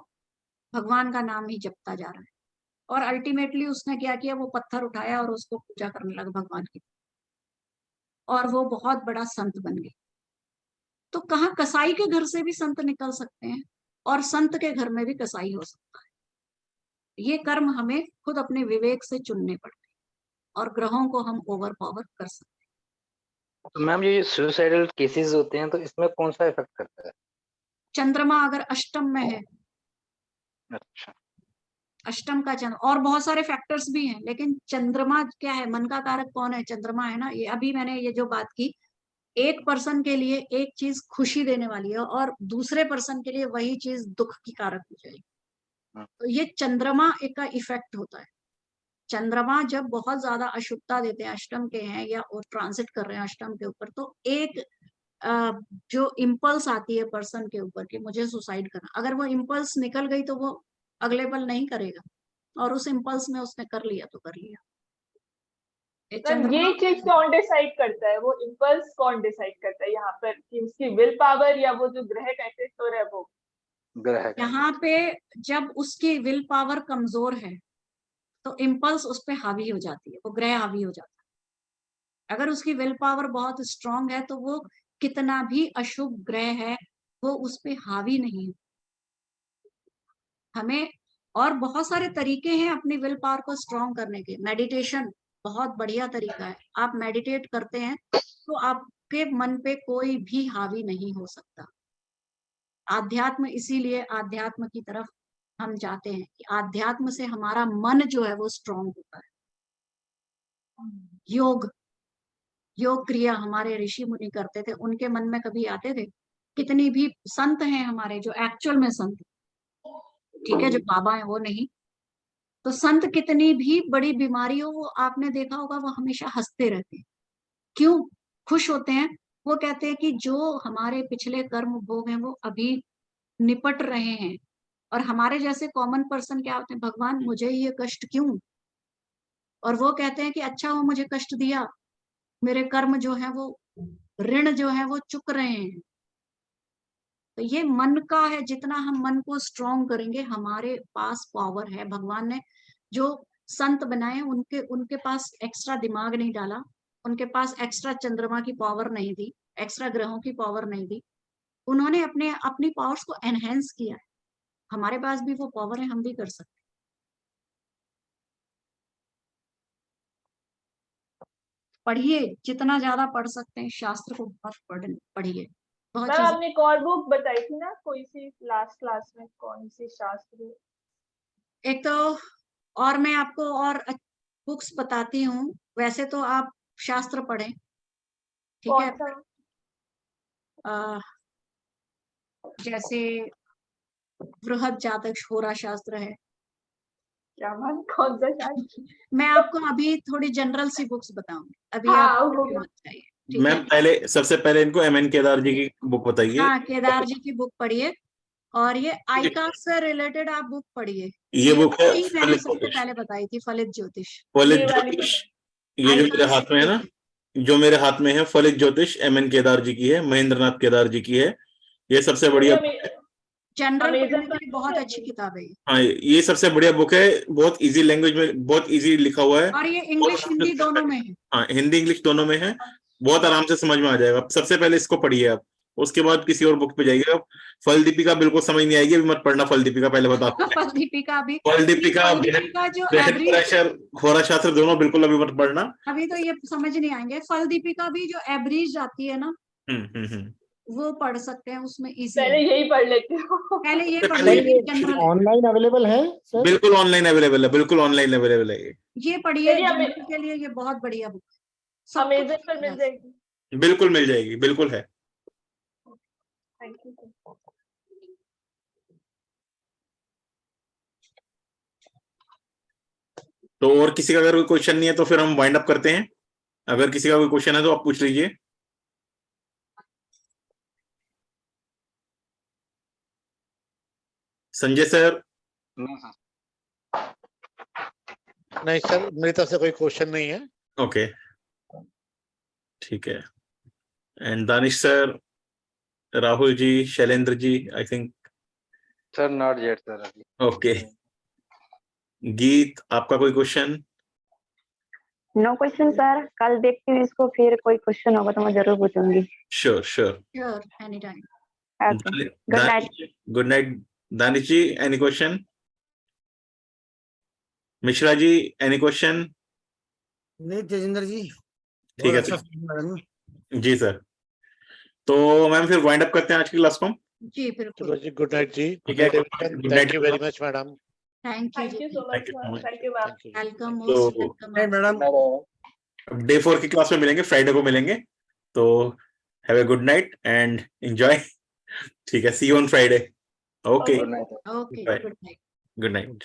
भगवान का नाम ही जपता जा रहा है। और अल्टीमेटली उसने क्या किया, वो पत्थर उठाया और उसको पूजा करने लगा भगवान की, और वो बहुत बड़ा संत बन गया। तो कहाँ कसाई के घर से भी संत निकल सकते हैं और संत के घर में भी कसाई हो सकता है। ये कर्म हमें खुद अपने विवेक से चुनने पड़ते हैं और ग्रहों को हम ओवर पावर कर सकते हैं। तो मैम ये सुसाइडल केसेस होते हैं तो इसमें कौन सा इफेक्ट करता है? चंद्रमा अगर अष्टम में है अच्छा। अष्टम का चंद्र, और बहुत सारे फैक्टर्स भी हैं, लेकिन चंद्रमा क्या है, मन का कारक कौन है, चंद्रमा है ना। ये अभी मैंने ये जो बात की, एक पर्सन के लिए एक चीज खुशी देने वाली है और दूसरे पर्सन के लिए वही चीज दुख की कारक हो जाएगी। तो ये चंद्रमा एक का इफेक्ट होता है। चंद्रमा जब बहुत ज्यादा अशुभता देते हैं, अष्टम के हैं या और ट्रांजिट कर रहे हैं अष्टम के ऊपर, तो एक जो इम्पल्स आती है पर्सन के ऊपर कि मुझे सुसाइड करना, अगर वो इम्पल्स निकल गई तो वो अगले पल नहीं करेगा, और उस इम्पल्स में उसने कर लिया तो कर लिया। ये चीज कौन डिसाइड करता है, वो इम्पल्स कौन डिसाइड करता है यहाँ पर, कि उसकी विल पावर या वो जो ग्रह का इफेक्ट हो रहा है वो ग्रह का? यहाँ पे जब उसकी विल पावर कमजोर है तो इम्पल्स उस पर हावी हो जाती है, वो ग्रह हावी हो जाता है। अगर उसकी विल पावर बहुत स्ट्रांग है तो वो कितना भी अशुभ ग्रह है वो उस पर हावी नहीं है। हमें और बहुत सारे तरीके हैं अपनी विल पावर को स्ट्रांग करने के। मेडिटेशन बहुत बढ़िया तरीका है, आप मेडिटेट करते हैं तो आपके मन पे कोई भी हावी नहीं हो सकता। आध्यात्म, इसीलिए आध्यात्म की तरफ हम जाते हैं कि आध्यात्म से हमारा मन जो है वो स्ट्रांग होता है। योग क्रिया हमारे ऋषि मुनि करते थे, उनके मन में कभी आते थे? कितनी भी संत हैं हमारे जो एक्चुअल में संत, ठीक है, जो बाबा है वो नहीं, तो संत कितनी भी बड़ी बीमारी हो वो आपने देखा होगा वो हमेशा हंसते रहते हैं। क्यों खुश होते हैं? वो कहते हैं कि जो हमारे पिछले कर्म भोग हैं वो अभी निपट रहे हैं। और हमारे जैसे कॉमन पर्सन क्या होते हैं, भगवान मुझे ये कष्ट क्यों? और वो कहते हैं कि अच्छा वो मुझे कष्ट दिया, मेरे कर्म जो है वो, ऋण जो है वो चुक रहे हैं। तो ये मन का है, जितना हम मन को स्ट्रॉन्ग करेंगे हमारे पास पावर है। भगवान ने जो संत बनाए उनके उनके पास एक्स्ट्रा दिमाग नहीं डाला, उनके पास एक्स्ट्रा चंद्रमा की पावर नहीं दी, एक्स्ट्रा ग्रहों की पावर नहीं दी, उन्होंने अपनी पावर्स को एनहेंस किया है। हमारे पास भी वो पावर है, हम भी कर सकते हैं। पढ़िए, जितना ज्यादा पढ़ सकते हैं शास्त्र को बहुत पढ़िए, बहुत मैम चीजें। आपने एक और बुक बताई थी ना कोई सी लास्ट क्लास में, कौन सी शास्त्र? एक तो, और मैं आपको और बुक्स बताती हूँ, वैसे तो आप शास्त्र पढ़ें, ठीक है। कौन सा? जैसे बृहद जातक होरा शास्त्र है। क्या मैम, कौन सा शास्त्र? मैं आपको अभी थोड़ी जनरल सी बुक्स बताऊंगी, अभी हाँ, आप वो मत चाहिए, ठीक मैम है। पहले सबसे पहले इनको एम एन केदार जी की बुक बताइए। हाँ, केदार जी की बुक पढ़िए, और ये आईकास्ट से रिलेटेड आप बुक पढ़िए। ये बुक है ही मैंने फलित सबको ज्योतिष। पहले बताई थी, फलित ज्योतिष। फलित ये वाली ज्योतिष, ये जो मेरे आईकास्ट हाथ में है ना, जो मेरे हाथ में है फलित ज्योतिष, एम एन केदार जी की है, महेंद्रनाथ केदार जी की है। ये सबसे बढ़िया बुक है। जनरल अमेजन पढ़ने के लिए बहुत अच्छी किताब है ये। हाँ, ये सबसे बढ़िया बुक है, बहुत इजी लैंग्वेज में, बहुत इजी लिखा हुआ है। और ये इंग्लिश हिंदी दोनों में है। हाँ, हिंदी इंग्लिश दोनों में है, बहुत आराम से समझ में आ जाएगा। सबसे पहले इसको पढ़िए आप, उसके बाद किसी और बुक पे जाइएगा। फल दीपिका बिल्कुल समझ नहीं आएगी, अभी मत पढ़ना फल दीपिका, पहले बता दो। फल दीपिका भी, फल दीपिका, फल दीपिका जो एवरेज, होरा शास्त्र दोनों बिल्कुल अभी मत पढ़ना। अभी तो ये समझ नहीं आएंगे। फल दीपिका भी जो एवरेज आती है ना, वो पढ़ सकते हैं, उसमें इजी पहले है। यही पढ़ लेते हो। पहले ये पढ़ पहले लीजिए, जनरल ऑनलाइन अवेलेबल है सर? बिल्कुल ऑनलाइन अवेलेबल है, बिल्कुल ऑनलाइन अवेलेबल है ये पढ़िए, चलिए, जनरल के लिए ये बहुत बढ़िया बुक है। सब कुछ अमेजन पर मिल जाएगी। बिल्कुल मिल जाएगी, बिल्कुल है। Thank you. तो और किसी का अगर कोई क्वेश्चन नहीं है तो फिर हम वाइंड अप करते हैं। अगर किसी का कोई क्वेश्चन है तो आप पूछ लीजिए। संजय सर? नहीं सर, मेरी तरफ से कोई क्वेश्चन नहीं है। ओके, ठीक है। And Danish sir, Rahul ji, Shailendra ji, I think. Sir not yet sir अभी। ओके, गीत आपका कोई क्वेश्चन? नो क्वेश्चन सर, कल देखती हूँ इसको, फिर कोई क्वेश्चन होगा तो मैं जरूर पूछूंगी। Sure sure. Sure, any time. Good night. Good night. Danish ji, any question? Mishra ji, any question? नहीं तेजिंदर जी, ठीक है अच्छा सर। जी सर, तो मैम फिर वाइंड अप करते हैं आज की क्लास को। जी बिल्कुल। चलो जी, गुड नाइट जी। ठीक है, thank you very much madam. Thank you thank you जी, so much Thank you so much. Thank you ma'am Thank you. Welcome तो मोस्ट वेलकम। मैडम डे 4 की क्लास में मिलेंगे, फ्राइडे को मिलेंगे। तो have a good night and enjoy. ठीक है, see you on Friday. Okay, good night. Okay Bye. Good night. Good night.